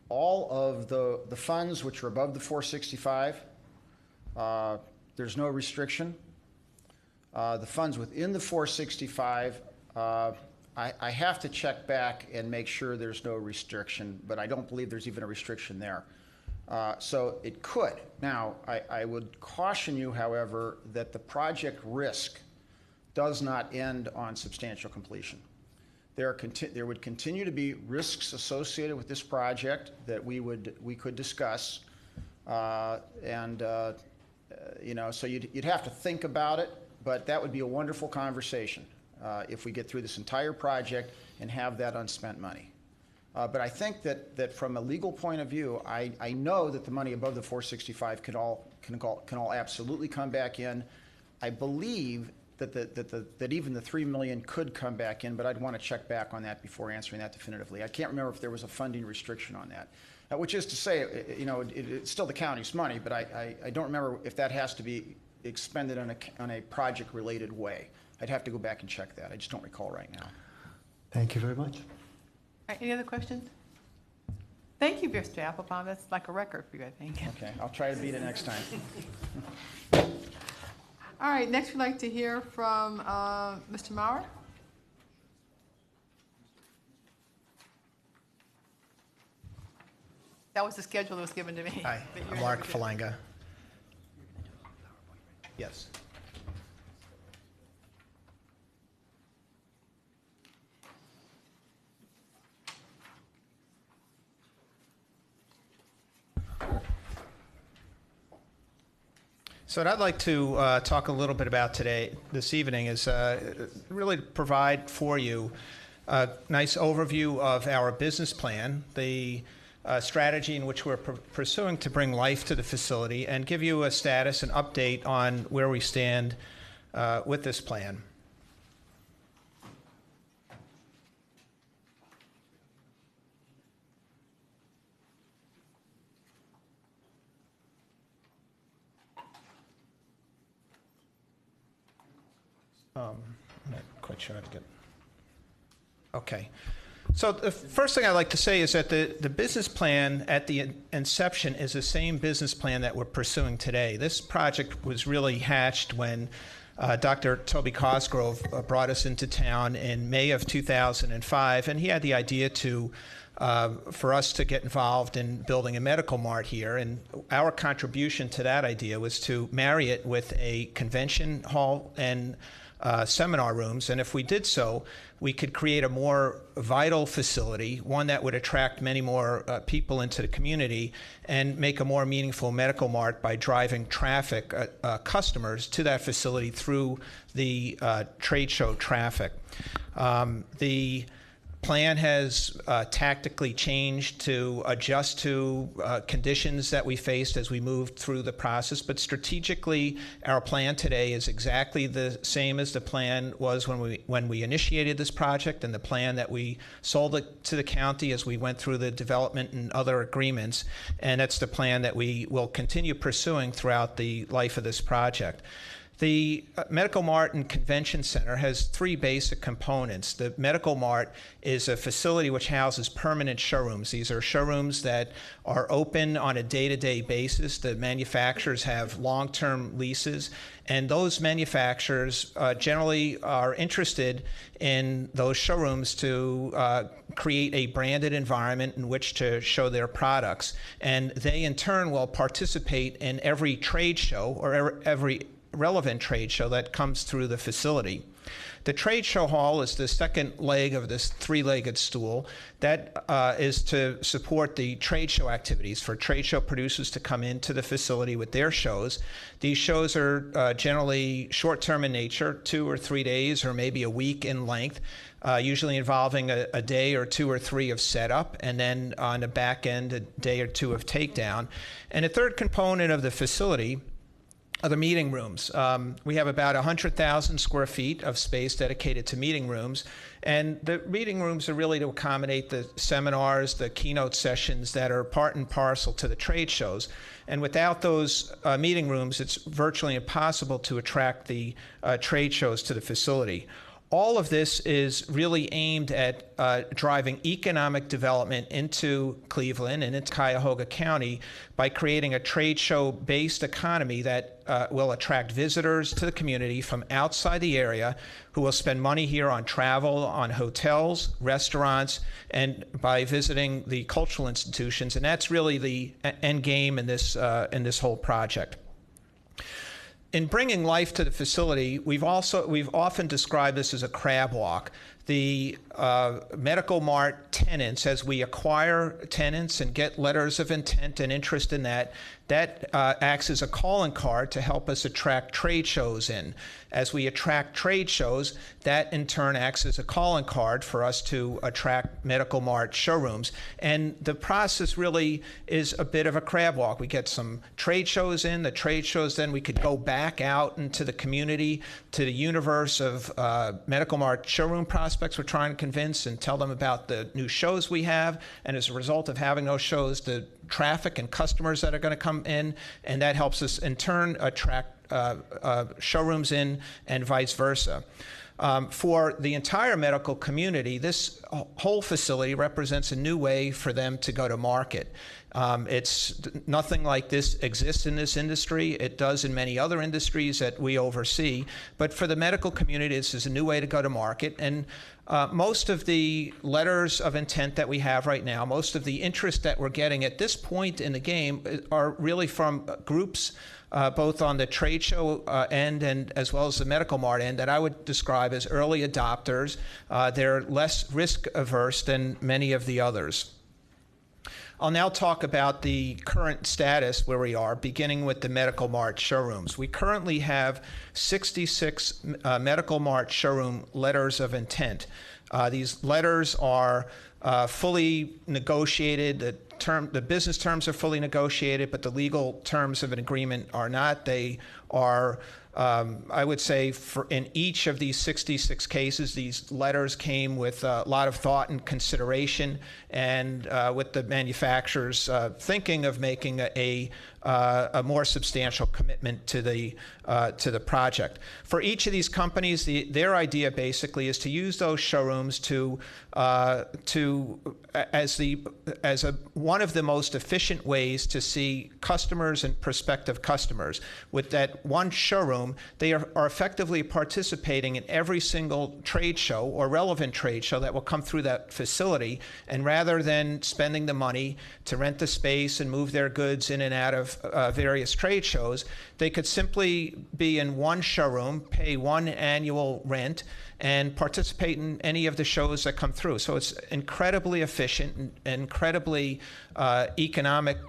All of the funds which are above the 465, there's no restriction. The funds within the 465, I have to check back and make sure there's no restriction, but I don't believe there's even a restriction there. So it could. Now, I would caution you, however, that the project risk does not end on substantial completion. There would continue to be risks associated with this project that we could discuss, so you'd have to think about it, but that would be a wonderful conversation if we get through this entire project and have that unspent money. But I think that from a legal point of view, I know that the money above the 465 can all absolutely come back in. I believe that even the $3 million could come back in, but I'd want to check back on that before answering that definitively. I can't remember if there was a funding restriction on that, which is to say, it's still the county's money, but I don't remember if that has to be expended on a project-related way. I'd have to go back and check that. I just don't recall right now. Thank you very much. All right, any other questions? Thank you, Mr. Applebaum. That's like a record for you, I think. Okay, I'll try to beat it next time. All right, next we'd like to hear from Mr. Maurer. That was the schedule that was given to me. Hi, that I'm you're Mark able to do. Falanga. Yes. So what I'd like to talk a little bit about this evening, is really provide for you a nice overview of our business plan, the strategy in which we're pursuing to bring life to the facility, and give you a status and update on where we stand with this plan. I'm not quite sure how to get. Okay. So the first thing I'd like to say is that the business plan at the inception is the same business plan that we're pursuing today. This project was really hatched when Dr. Toby Cosgrove brought us into town in May of 2005, and he had the idea for us to get involved in building a medical mart here. And our contribution to that idea was to marry it with a convention hall and seminar rooms, and if we did so, we could create a more vital facility, one that would attract many more people into the community and make a more meaningful medical mart by driving traffic, customers to that facility through the trade show traffic. The plan has tactically changed to adjust to conditions that we faced as we moved through the process, but strategically our plan today is exactly the same as the plan was when we initiated this project, and the plan that we sold it to the county as we went through the development and other agreements, and that's the plan that we will continue pursuing throughout the life of this project. The Medical Mart and Convention Center has three basic components. The Medical Mart is a facility which houses permanent showrooms. These are showrooms that are open on a day-to-day basis. The manufacturers have long-term leases, and those manufacturers generally are interested in those showrooms to create a branded environment in which to show their products. And they, in turn, will participate in every trade show or every relevant trade show that comes through the facility. The trade show hall is the second leg of this three-legged stool. That is to support the trade show activities, for trade show producers to come into the facility with their shows. These shows are generally short-term in nature, 2 or 3 days or maybe a week in length, usually involving a day or 2 or 3 of setup, and then on the back end, a day or 2 of takedown. And a third component of the facility are the meeting rooms. We have about 100,000 square feet of space dedicated to meeting rooms, and the meeting rooms are really to accommodate the seminars, the keynote sessions that are part and parcel to the trade shows. And without those meeting rooms, it's virtually impossible to attract the trade shows to the facility. All of this is really aimed at driving economic development into Cleveland and into Cuyahoga County by creating a trade show-based economy that will attract visitors to the community from outside the area who will spend money here on travel, on hotels, restaurants, and by visiting the cultural institutions. And that's really the end game in this whole project. In bringing life to the facility, we've often described this as a crab walk. The Medical Mart tenants, as we acquire tenants and get letters of intent and interest in that acts as a calling card to help us attract trade shows in. As we attract trade shows, that in turn acts as a calling card for us to attract Medical Mart showrooms. And the process really is a bit of a crab walk. We get some trade shows in. The trade shows, then we could go back out into the community, to the universe of Medical Mart showroom prospects we're trying to convince, and tell them about the new shows we have. And as a result of having those shows, the traffic and customers that are going to come in, and that helps us in turn attract showrooms in, and vice versa. For the entire medical community, this whole facility represents a new way for them to go to market. It's nothing like this exists in this industry. It does in many other industries that we oversee. But for the medical community, this is a new way to go to market. And most of the letters of intent that we have right now, most of the interest that we're getting at this point in the game are really from groups both on the trade show end and as well as the medical mart end that I would describe as early adopters. They're less risk averse than many of the others. I'll now talk about the current status where we are, beginning with the Medical Mart showrooms. We currently have 66 Medical Mart showroom letters of intent. These letters are fully negotiated. The business terms are fully negotiated, but the legal terms of an agreement are not. They are, I would say, in each of these 66 cases, these letters came with a lot of thought and consideration, and with the manufacturers thinking of making a more substantial commitment to the project. For each of these companies, their idea basically is to use those showrooms as one of the most efficient ways to see customers and prospective customers. With that one showroom, they are effectively participating in every single trade show or relevant trade show that will come through that facility, and rather than spending the money to rent the space and move their goods in and out of various trade shows, they could simply be in one showroom, pay one annual rent, and participate in any of the shows that come through. So it's incredibly efficient and incredibly economically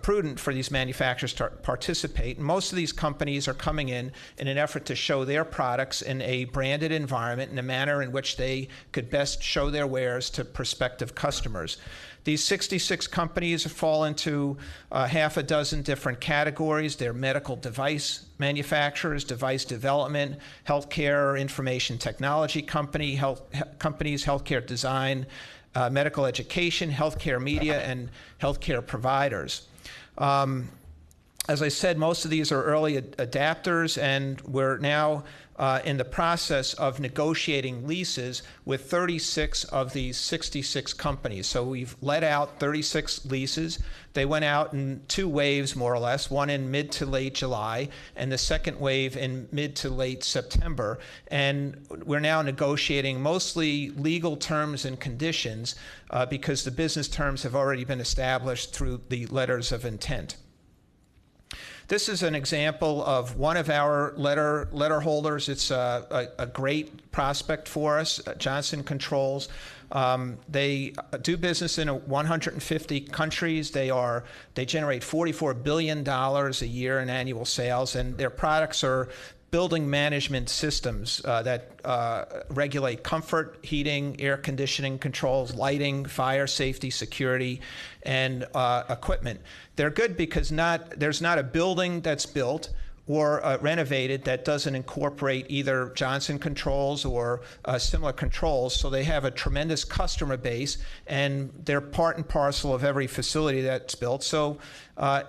prudent for these manufacturers to participate. And most of these companies are coming in an effort to show their products in a branded environment in a manner in which they could best show their wares to prospective customers. These 66 companies fall into half a dozen different categories. They're medical device manufacturers, device development, healthcare information technology companies, healthcare design, medical education, healthcare media, and healthcare providers. As I said, most of these are early adapters, and we're now in the process of negotiating leases with 36 of these 66 companies. So we've let out 36 leases. They went out in two waves, more or less, one in mid to late July, and the second wave in mid to late September. And we're now negotiating mostly legal terms and conditions because the business terms have already been established through the letters of intent. This is an example of one of our letter holders. It's a great prospect for us, Johnson Controls. They do business in 150 countries. They generate $44 billion a year in annual sales, and their products are building management systems that regulate comfort, heating, air conditioning controls, lighting, fire safety, security, and equipment. They're good because there's not a building that's built or renovated that doesn't incorporate either Johnson Controls or similar controls. So they have a tremendous customer base, and they're part and parcel of every facility that's built. So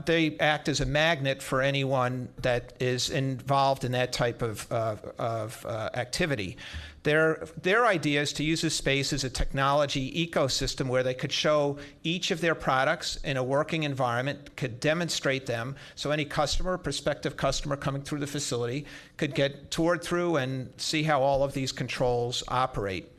they act as a magnet for anyone that is involved in that type of activity. Their idea is to use this space as a technology ecosystem where they could show each of their products in a working environment, could demonstrate them, so any customer, prospective customer coming through the facility could get toured through and see how all of these controls operate.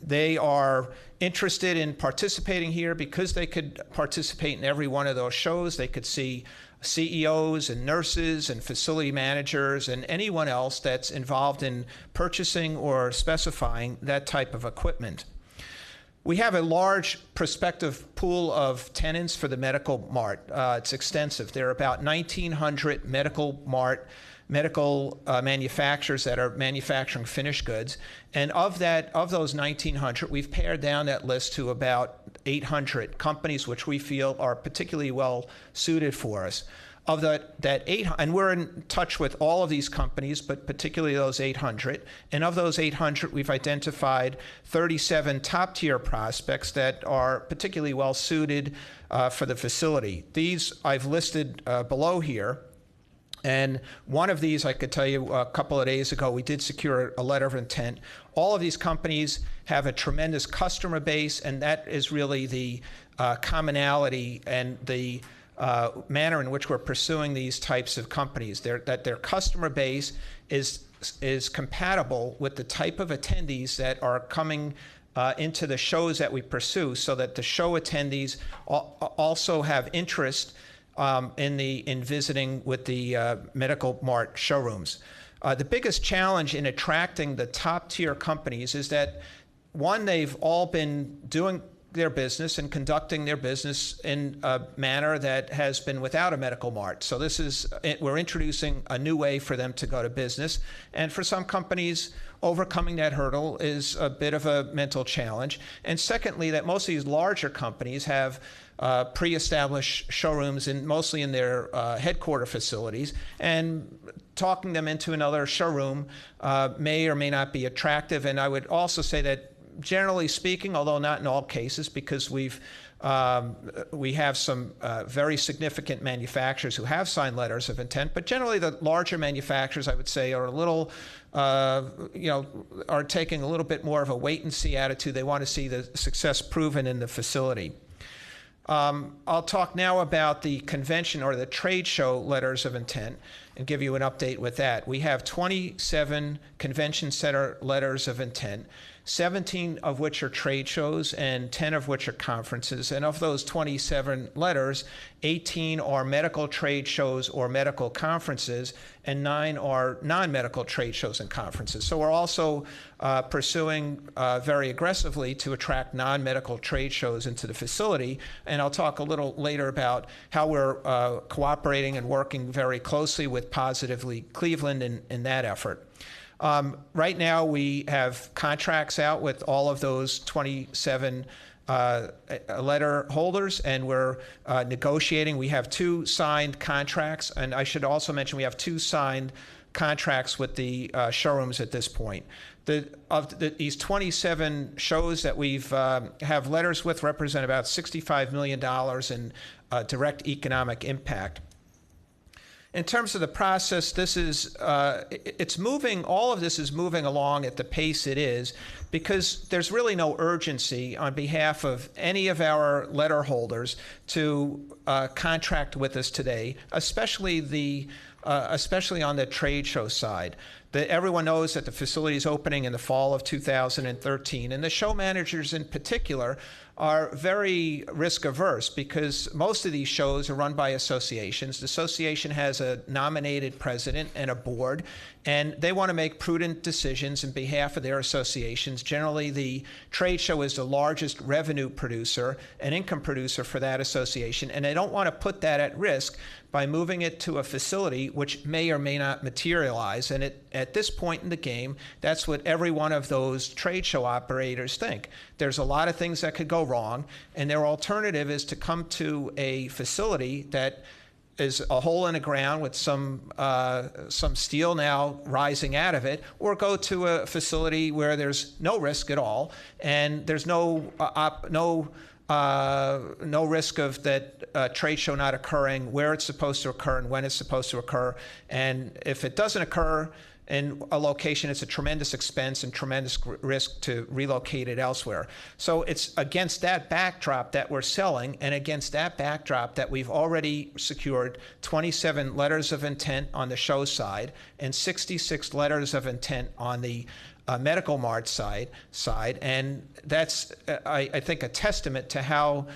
They are interested in participating here because they could participate in every one of those shows. They could see CEOs and nurses and facility managers and anyone else that's involved in purchasing or specifying that type of equipment. We have a large prospective pool of tenants for the Medical Mart. It's extensive. There are about 1,900 Medical manufacturers that are manufacturing finished goods, and of those 1,900, we've pared down that list to about 800 companies which we feel are particularly well suited for us. Of that 800, and we're in touch with all of these companies, but particularly those 800. And of those 800, we've identified 37 top-tier prospects that are particularly well suited for the facility. These I've listed below here. And one of these, I could tell you a couple of days ago, we did secure a letter of intent. All of these companies have a tremendous customer base, and that is really the commonality and the manner in which we're pursuing these types of companies. That their customer base is compatible with the type of attendees that are coming into the shows that we pursue, so that the show attendees also have interest in visiting with the Medical Mart showrooms. The biggest challenge in attracting the top tier companies is that, one, they've all been doing their business and conducting their business in a manner that has been without a Medical Mart. So we're introducing a new way for them to go to business. And for some companies, overcoming that hurdle is a bit of a mental challenge. And secondly, that most of these larger companies have pre-established showrooms mostly in their headquarter facilities, and talking them into another showroom may or may not be attractive. And I would also say that, generally speaking, although not in all cases, because we have some very significant manufacturers who have signed letters of intent, but generally the larger manufacturers, I would say, are a little, are taking a little bit more of a wait and see attitude. They want to see the success proven in the facility. I'll talk now about the convention or the trade show letters of intent and give you an update with that. We have 27 convention center letters of intent, 17 of which are trade shows and 10 of which are conferences. And of those 27 letters, 18 are medical trade shows or medical conferences, and 9 are non-medical trade shows and conferences. So we're also pursuing very aggressively to attract non-medical trade shows into the facility. And I'll talk a little later about how we're cooperating and working very closely with Positively Cleveland in that effort. Right now, we have contracts out with all of those 27 letter holders, and we're negotiating. We have 2 signed contracts, and I should also mention we have 2 signed contracts with the showrooms at this point. These 27 shows that we've have letters with represent about $65 million in direct economic impact. In terms of the process, this is it's moving. All of this is moving along at the pace it is, because there's really no urgency on behalf of any of our letter holders to contract with us today, especially on the trade show side. Everyone knows that the facility is opening in the fall of 2013, and the show managers in particular are very risk averse, because most of these shows are run by associations. The association has a nominated president and a board, and they want to make prudent decisions in behalf of their associations. Generally, the trade show is the largest revenue producer and income producer for that association, and they don't want to put that at risk by moving it to a facility which may or may not materialize. And at this point in the game, that's what every one of those trade show operators think. There's a lot of things that could go wrong, and their alternative is to come to a facility that is a hole in the ground with some steel now rising out of it, or go to a facility where there's no risk at all, and there's no risk of that trade show not occurring where it's supposed to occur and when it's supposed to occur. And if it doesn't occur in a location, it's a tremendous expense and tremendous risk to relocate it elsewhere. So it's against that backdrop that we're selling, and against that backdrop that we've already secured 27 letters of intent on the show side and 66 letters of intent on the Medical Mart side, and that's, I think, a testament to how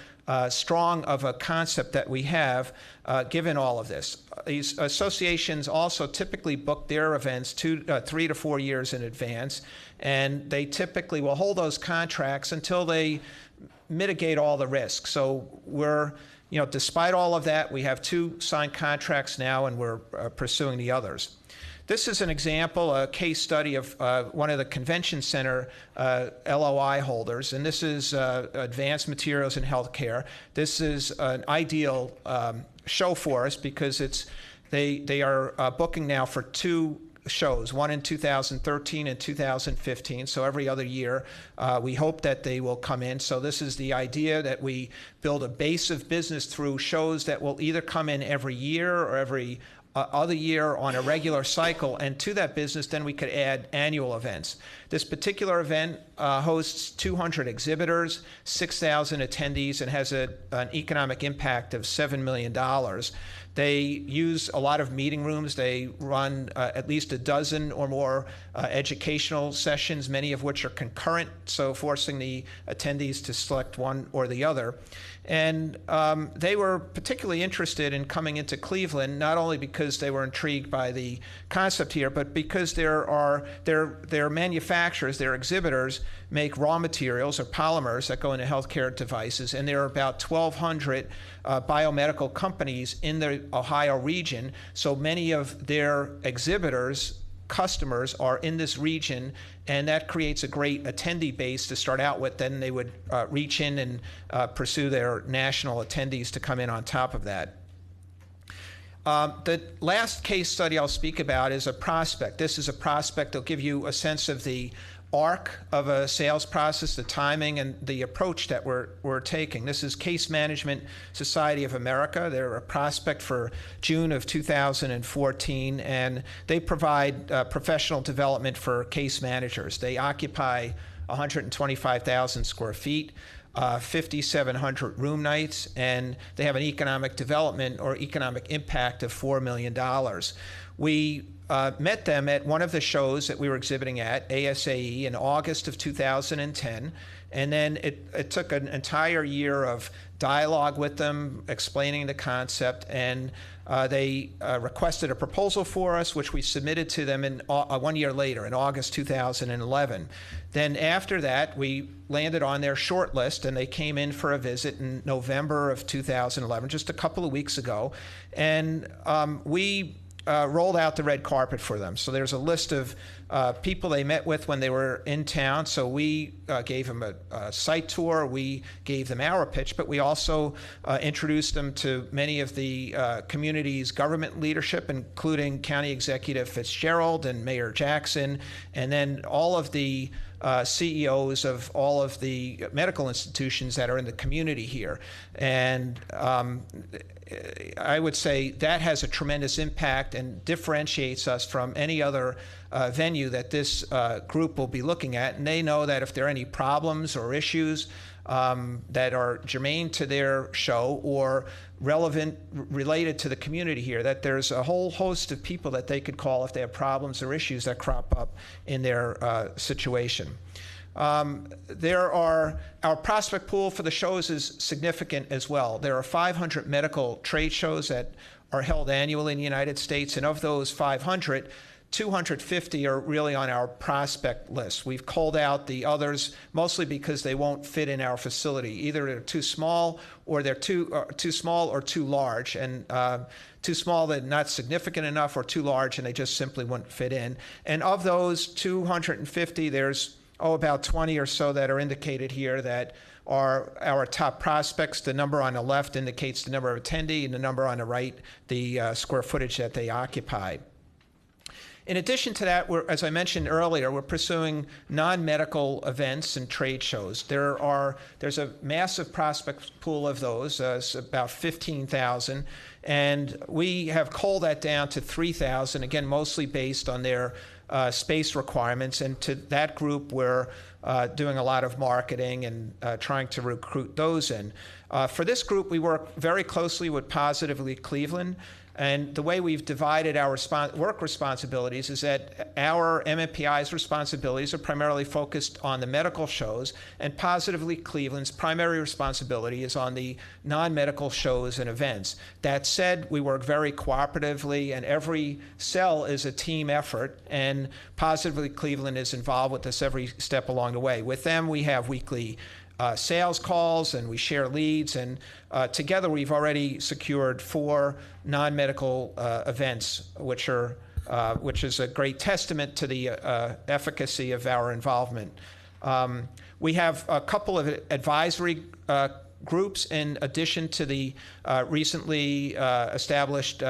strong of a concept that we have given all of this. These associations also typically book their events 3 to 4 years in advance, and they typically will hold those contracts until they mitigate all the risks. So we're, despite all of that, we have 2 signed contracts now, and we're pursuing the others. This is an example, a case study of one of the convention center LOI holders, and this is Advanced Materials in Healthcare. This is an ideal show for us because they are booking now for 2 shows, one in 2013 and 2015, so every other year. We hope that they will come in. So this is the idea, that we build a base of business through shows that will either come in every year or every other year on a regular cycle, and to that business, then we could add annual events. This particular event hosts 200 exhibitors, 6,000 attendees, and has an economic impact of $7 million. They use a lot of meeting rooms. They run at least a dozen or more educational sessions, many of which are concurrent, so forcing the attendees to select one or the other. And they were particularly interested in coming into Cleveland, not only because they were intrigued by the concept here, but because their manufacturers, their exhibitors, make raw materials or polymers that go into healthcare devices, and there are about 1,200 biomedical companies in the Ohio region. So many of their exhibitors' customers are in this region, and that creates a great attendee base to start out with. Then they would reach in and pursue their national attendees to come in on top of that. The last case study I'll speak about is a prospect. This is a prospect that'll give you a sense of the arc of a sales process, the timing, and the approach that we're taking. This is Case Management Society of America. They're a prospect for June of 2014, and they provide professional development for case managers. They occupy 125,000 square feet, 5,700 room nights, and they have an economic development or economic impact of $4 million. We met them at one of the shows that we were exhibiting at, ASAE, in August of 2010. And then it took an entire year of dialogue with them, explaining the concept, and they requested a proposal for us, which we submitted to them in 1 year later, in August 2011. Then after that, we landed on their short list, and they came in for a visit in November of 2011, just a couple of weeks ago. And we rolled out the red carpet for them. So there's a list of people they met with when they were in town. So we gave them a site tour. We gave them our pitch, but we also introduced them to many of the community's government leadership, including County Executive Fitzgerald and Mayor Jackson, and then all of the CEOs of all of the medical institutions that are in the community here. And I would say that has a tremendous impact and differentiates us from any other venue that this group will be looking at. And they know that if there are any problems or issues that are germane to their show or related to the community here, that there's a whole host of people that they could call if they have problems or issues that crop up in their situation. Our prospect pool for the shows is significant as well. There are 500 medical trade shows that are held annually in the United States, and of those 500, 250 are really on our prospect list. We've culled out the others mostly because they won't fit in our facility. Either they're too small or they're too small or too large, and too small they're not significant enough, or too large and they just simply wouldn't fit in. And of those 250, there's about 20 or so that are indicated here that are our top prospects. The number on the left indicates the number of attendee, and the number on the right, the square footage that they occupy. In addition to that, as I mentioned earlier, we're pursuing non-medical events and trade shows. There's a massive prospect pool of those, it's about 15,000, and we have culled that down to 3,000, again, mostly based on their space requirements. And to that group, we're doing a lot of marketing and trying to recruit those in. For this group, we work very closely with Positively Cleveland. And the way we've divided our work responsibilities is that our MMPI's responsibilities are primarily focused on the medical shows, and Positively Cleveland's primary responsibility is on the non-medical shows and events. That said, we work very cooperatively, and every cell is a team effort, and Positively Cleveland is involved with us every step along the way. With them, we have weekly sales calls, and we share leads, and together we've already secured 4 non-medical events, which is a great testament to the efficacy of our involvement. We have a couple of advisory groups in addition to the recently established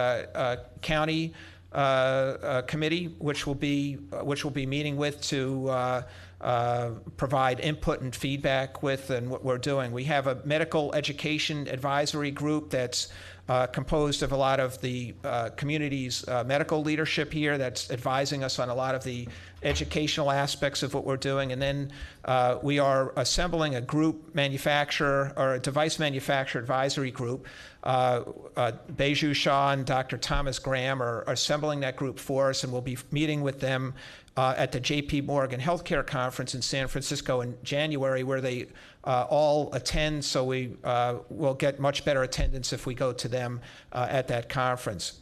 county committee, which will be meeting with to provide input and feedback with and what we're doing. We have a medical education advisory group that's composed of a lot of the community's medical leadership here that's advising us on a lot of the educational aspects of what we're doing. And then we are assembling a group manufacturer or a device manufacturer advisory group. Beju Shah and Dr. Thomas Graham are assembling that group for us, and we'll be meeting with them at the J.P. Morgan Healthcare Conference in San Francisco in January, where they all attend, so we will get much better attendance if we go to them at that conference.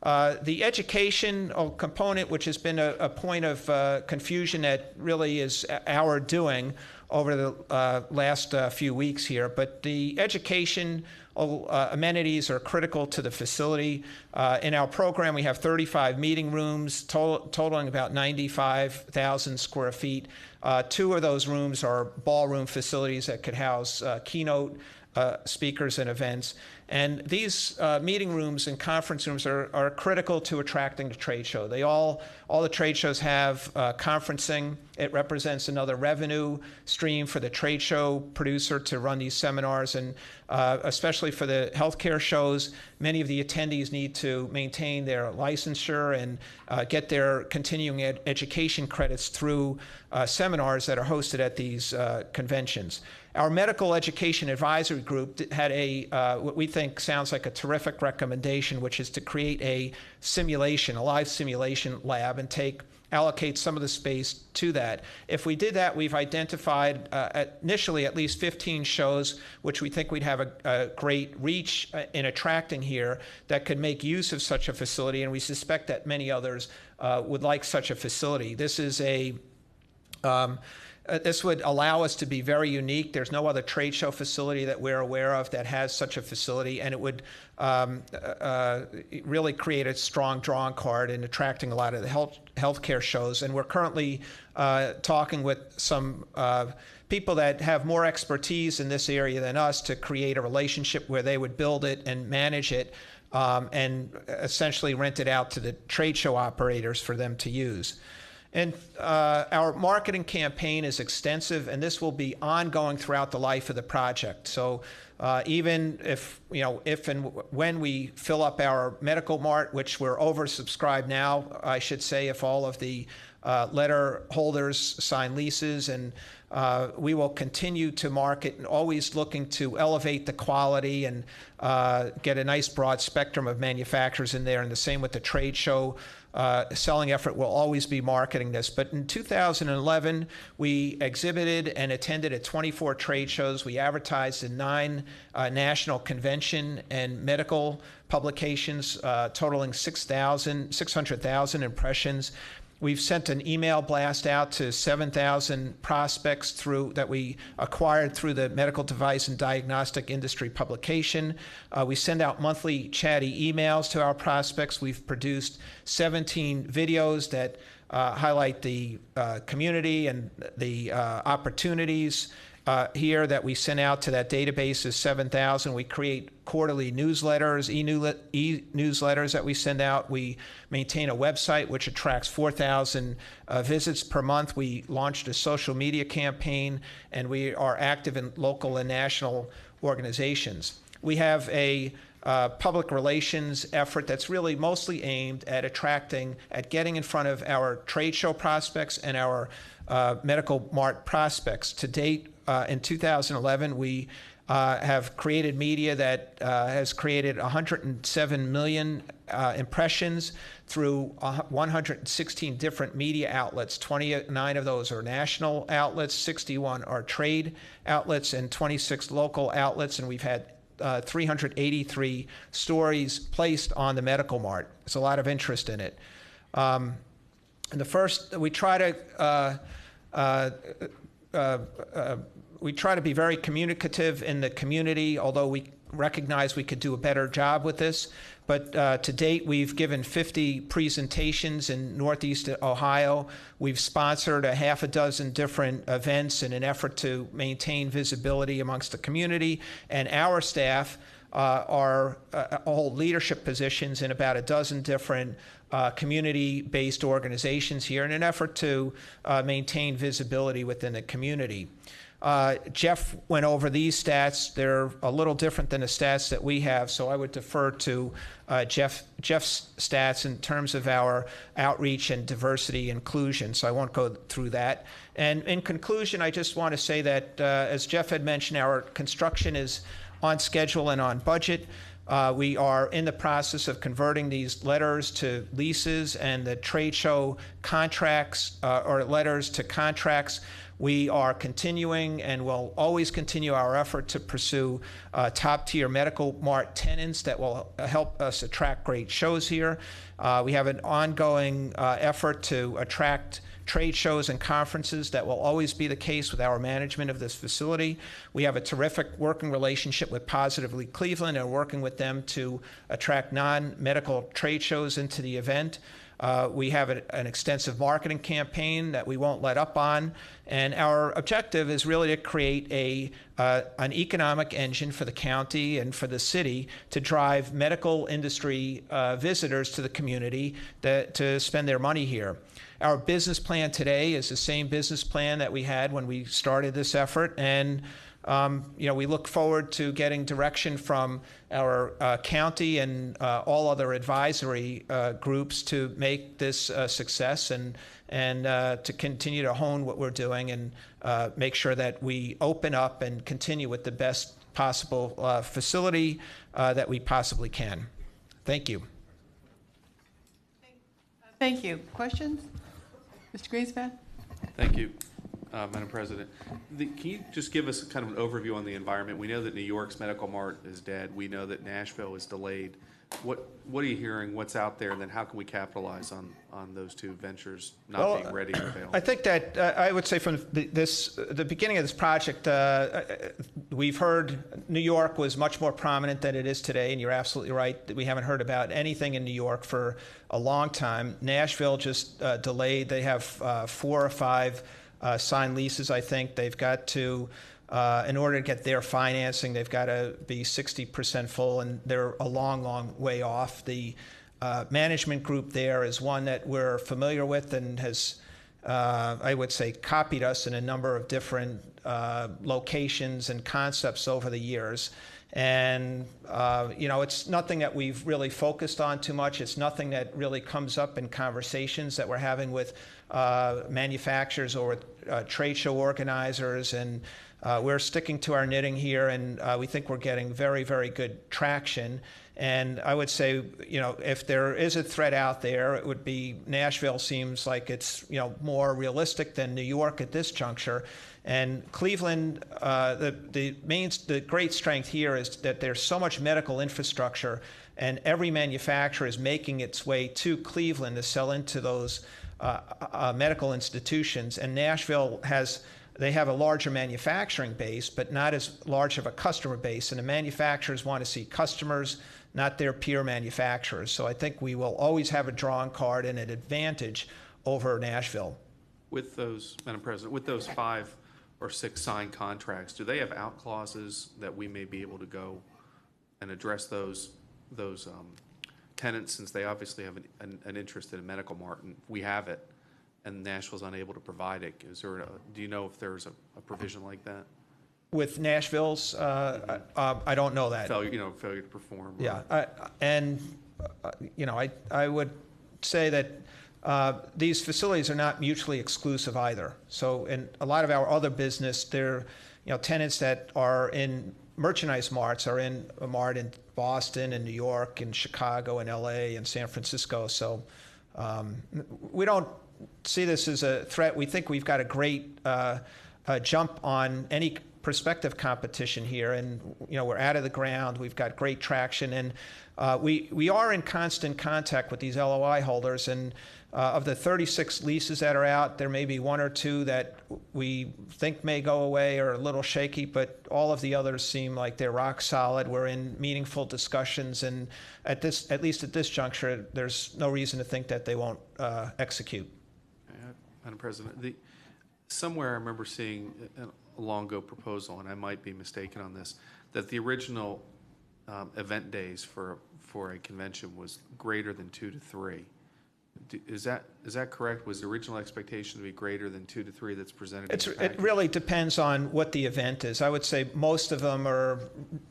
The education component, which has been a point of confusion that really is our doing over the last few weeks here, but the education amenities are critical to the facility. In our program, we have 35 meeting rooms, totaling about 95,000 square feet. 2 of those rooms are ballroom facilities that could house keynote speakers and events. And these meeting rooms and conference rooms are critical to attracting the trade show. All the trade shows have conferencing. It represents another revenue stream for the trade show producer to run these seminars, and especially for the healthcare shows, many of the attendees need to maintain their licensure and get their continuing education credits through seminars that are hosted at these conventions. Our medical education advisory group had what we think sounds like a terrific recommendation, which is to create a live simulation lab, and allocate some of the space to that. If we did that, we've identified initially at least 15 shows, which we think we'd have a great reach in attracting here that could make use of such a facility, and we suspect that many others would like such a facility. This would allow us to be very unique. There's no other trade show facility that we're aware of that has such a facility, and it would really create a strong drawing card in attracting a lot of the healthcare shows. And we're currently talking with some people that have more expertise in this area than us to create a relationship where they would build it and manage it and essentially rent it out to the trade show operators for them to use. And our marketing campaign is extensive, and this will be ongoing throughout the life of the project. So even if and when we fill up our medical mart, which we're oversubscribed now, I should say, if all of the letter holders sign leases, and we will continue to market and always looking to elevate the quality and get a nice broad spectrum of manufacturers in there, and the same with the trade show. Selling effort will always be marketing this. But in 2011, we exhibited and attended at 24 trade shows. We advertised in 9 national convention and medical publications, totaling 600,000 impressions. We've sent an email blast out to 7,000 prospects that we acquired through the medical device and diagnostic industry publication. We send out monthly chatty emails to our prospects. We've produced 17 videos that highlight the community and the opportunities here that we send out to that database is 7,000. We create quarterly newsletters, e-newsletters that we send out. We maintain a website which attracts 4,000 visits per month. We launched a social media campaign, and we are active in local and national organizations. We have a public relations effort that's really mostly aimed at getting in front of our trade show prospects and our medical mart prospects. To date, in 2011, we have created media that has created 107 million impressions through 116 different media outlets. 29 of those are national outlets, 61 are trade outlets, and 26 local outlets, and we've had 383 stories placed on the medical mart. There's a lot of interest in it. We try to be very communicative in the community, although we recognize we could do a better job with this. But to date, we've given 50 presentations in Northeast Ohio. We've sponsored a half a dozen different events in an effort to maintain visibility amongst the community. And our staff hold leadership positions in about a dozen different community-based organizations here in an effort to maintain visibility within the community. Jeff went over these stats. They're a little different than the stats that we have, so I would defer to Jeff's stats in terms of our outreach and diversity inclusion, so I won't go through that. And in conclusion, I just want to say that, as Jeff had mentioned, our construction is on schedule and on budget. We are in the process of converting these letters to leases and the trade show contracts, or letters to contracts. We are continuing and will always continue our effort to pursue top-tier medical mart tenants that will help us attract great shows here. We have an ongoing effort to attract trade shows and conferences. That will always be the case with our management of this facility. We have a terrific working relationship with Positively Cleveland and working with them to attract non-medical trade shows into the event. We have an extensive marketing campaign that we won't let up on, and our objective is really to create an economic engine for the county and for the city to drive medical industry visitors to the community to spend their money here. Our business plan today is the same business plan that we had when we started this effort, and we look forward to getting direction from our county and all other advisory groups to make this a success and to continue to hone what we're doing and make sure that we open up and continue with the best possible facility that we possibly can. Thank you. Thank you. Questions? Mr. Greenspan? Thank you, Madam President. Can you just give us kind of an overview on the environment? We know that New York's Medical Mart is dead. We know that Nashville is delayed. What are you hearing? What's out there? And then how can we capitalize on those two ventures not being ready to fail? I think that I would say from the beginning of this project, we've heard New York was much more prominent than it is today, and you're absolutely right that we haven't heard about anything in New York for a long time. Nashville just delayed. They have 4 or 5 signed leases, I think. They've got to, in order to get their financing, they've got to be 60% full, and they're a long, long way off. The management group there is one that we're familiar with and has, I would say, copied us in a number of different locations and concepts over the years. And, it's nothing that we've really focused on too much. It's nothing that really comes up in conversations that we're having with manufacturers or with trade show organizers. And we're sticking to our knitting here, and we think we're getting very, very good traction. And I would say, if there is a threat out there, it would be Nashville seems like it's, more realistic than New York at this juncture. And Cleveland, the great strength here is that there's so much medical infrastructure, and every manufacturer is making its way to Cleveland to sell into those medical institutions. And Nashville they have a larger manufacturing base, but not as large of a customer base. And the manufacturers want to see customers, not their peer manufacturers. So I think we will always have a drawing card and an advantage over Nashville. With those, Madam President, with those 5 or 6 signed contracts, do they have out clauses that we may be able to go and address those tenants, since they obviously have an interest in a medical mart, and we have it, and Nashville's unable to provide it? Do you know if there's a provision like that? With Nashville's, I don't know that. Failure to perform. Yeah, I would say that these facilities are not mutually exclusive either. So in a lot of our other business, they're tenants that are in merchandise marts are in a mart in Boston and New York and Chicago and LA and San Francisco. So we don't see this as a threat. We think we've got a great jump on any prospective competition here, and we're out of the ground. We've got great traction, and we are in constant contact with these LOI holders. And of the 36 leases that are out, there may be 1 or 2 that we think may go away or a little shaky, but all of the others seem like they're rock solid. We're in meaningful discussions, and at least at this juncture, there's no reason to think that they won't execute. Madam President, somewhere I remember seeing a long ago proposal, and I might be mistaken on this, that the original event days for a convention was greater than 2 to 3. Is that correct? Was the original expectation to be greater than 2 to 3 that's presented? in the It package? really depends on what the event is. I would say most of them are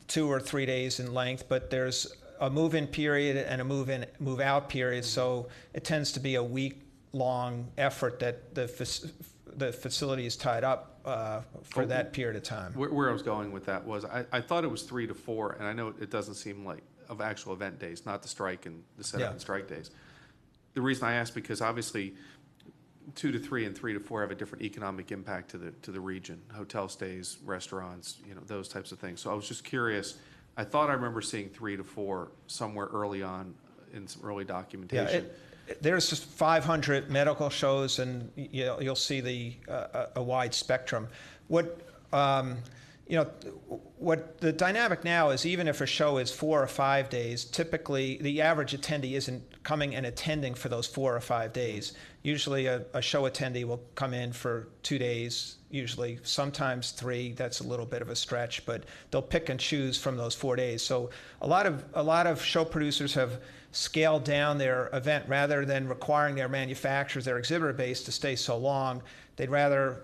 2 or 3 days in length, but there's a move-in period and a move-out period, so it tends to be a week-long effort that the facility is tied up for that period of time. Where I was going with that was, I thought it was 3 to 4, and I know it doesn't seem like of actual event days, not the strike and the setup Yeah. and strike days. The reason I ask, because obviously 2 to 3 and 3 to 4 have a different economic impact to the region, hotel stays, restaurants, those types of things. So I was just curious. I thought I remember seeing 3 to 4 somewhere early on in some early documentation. There's just 500 medical shows, and you'll see a wide spectrum. What the dynamic now is, even if a show is 4 or 5 days, typically the average attendee isn't coming and attending for those 4 or 5 days. Usually a show attendee will come in for 2 days, usually sometimes 3. That's a little bit of a stretch, but they'll pick and choose from those 4 days. So a lot of show producers have scaled down their event rather than requiring their manufacturers, their exhibitor base, to stay so long. They'd rather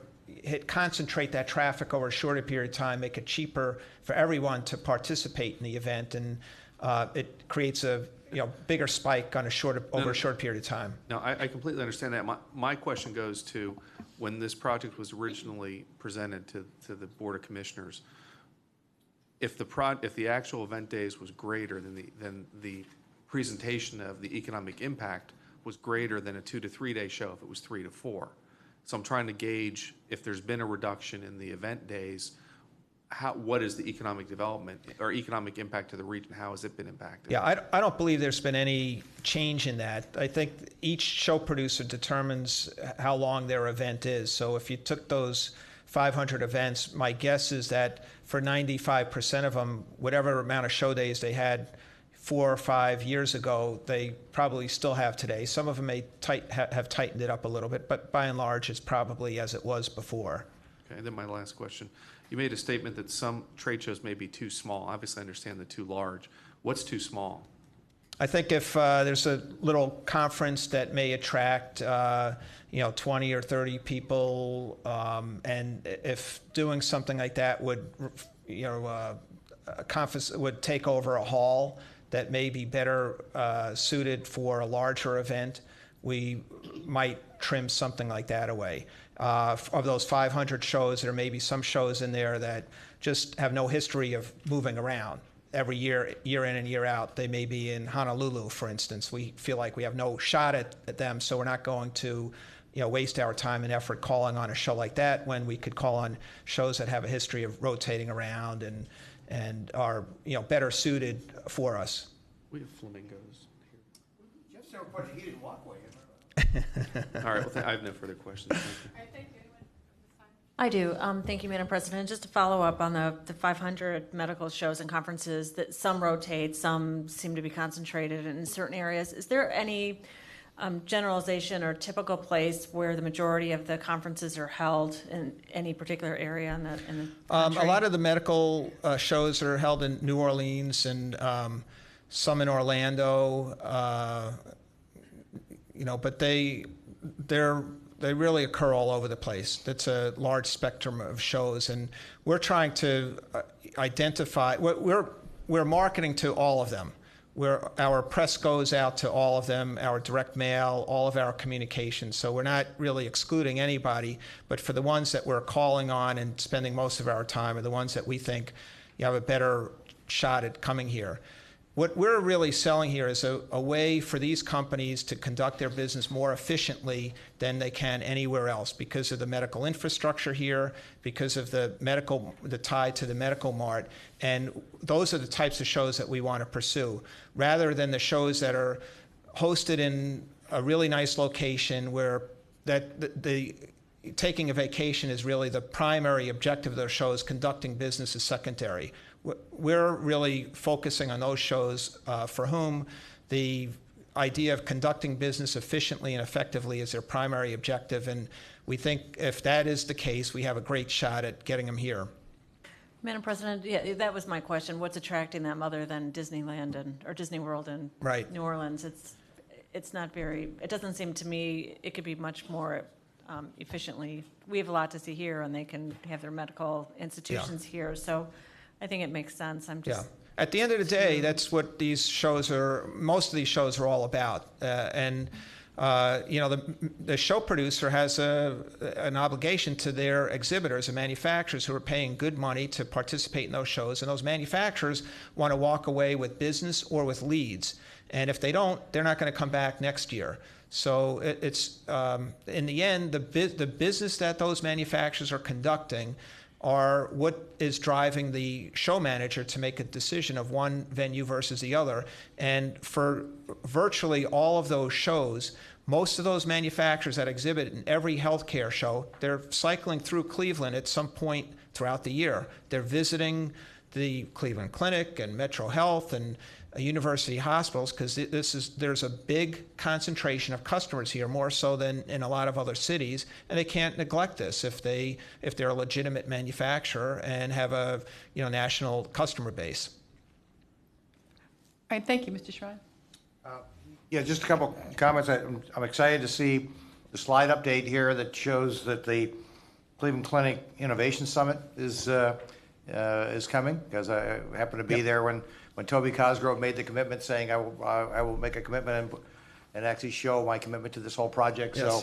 concentrate that traffic over a shorter period of time, make it cheaper for everyone to participate in the event, and it creates a bigger spike on over a short period of time. No, I completely understand that. My question goes to when this project was originally presented to the Board of Commissioners. If the actual event days was greater than the presentation of the economic impact was greater than a 2 to 3 day show, if it was 3 to 4. So I'm trying to gauge if there's been a reduction in the event days. What is the economic development or economic impact to the region? How has it been impacted? Yeah, I don't believe there's been any change in that. I think each show producer determines how long their event is. So if you took those 500 events, my guess is that for 95% of them, whatever amount of show days they had 4 or 5 years ago, they probably still have today. Some of them may have tightened it up a little bit, but by and large, it's probably as it was before. Okay, and then my last question. You made a statement that some trade shows may be too small. Obviously, I understand the too large. What's too small? I think if there's a little conference that may attract 20 or 30 people, and if doing something like that would a conference would take over a hall that may be better suited for a larger event, we might trim something like that away. Of those 500 shows, there may be some shows in there that just have no history of moving around. Every year in and year out, they may be in Honolulu, for instance. We feel like we have no shot at them, so we're not going to waste our time and effort calling on a show like that when we could call on shows that have a history of rotating around and are better suited for us. We have flamingos here. Just never put a heated walkway in. All right, well, I have no further questions. Thank you. I do. Thank you, Madam President. Just to follow up on the 500 medical shows and conferences, that some rotate, some seem to be concentrated in certain areas. Is there any generalization or typical place where the majority of the conferences are held in any particular area in the country? A lot of the medical shows are held in New Orleans and some in Orlando, but they really occur all over the place. It's a large spectrum of shows, and we're trying to identify. We're marketing to all of them. Our press goes out to all of them, our direct mail, all of our communications. So we're not really excluding anybody, but for the ones that we're calling on and spending most of our time are the ones that we think you have a better shot at coming here. What we're really selling here is a way for these companies to conduct their business more efficiently than they can anywhere else because of the medical infrastructure here, because of the tie to the medical mart. And those are the types of shows that we want to pursue, rather than the shows that are hosted in a really nice location where the taking a vacation is really the primary objective of those shows, conducting business is secondary. We're really focusing on those shows for whom the idea of conducting business efficiently and effectively is their primary objective, and we think if that is the case, we have a great shot at getting them here. Madam President, yeah, that was my question. What's attracting them other than Disneyland or Disney World and Right. New Orleans? it's not very, it doesn't seem to me, it could be much more efficiently. We have a lot to see here, and they can have their medical institutions here, so I think it makes sense. I'm Yeah. just, At the end of the day, that's what these shows are, most of these shows are all about. The show producer has an obligation to their exhibitors and manufacturers who are paying good money to participate in those shows. And those manufacturers want to walk away with business or with leads. And if they don't, they're not going to come back next year. So it's in the end, the business that those manufacturers are conducting are what is driving the show manager to make a decision of one venue versus the other. And for virtually all of those shows, most of those manufacturers that exhibit in every healthcare show, they're cycling through Cleveland at some point throughout the year. They're visiting the Cleveland Clinic and Metro Health and university hospitals, because there's a big concentration of customers here, more so than in a lot of other cities, and they can't neglect this if they're a legitimate manufacturer and have a national customer base. All right, thank you, Mr. Shrine. Yeah, just a couple comments. I'm excited to see the slide update here that shows that the Cleveland Clinic Innovation Summit is coming, because I happened to be there when Toby Cosgrove made the commitment, saying I will make a commitment and actually show my commitment to this whole project. Yes. So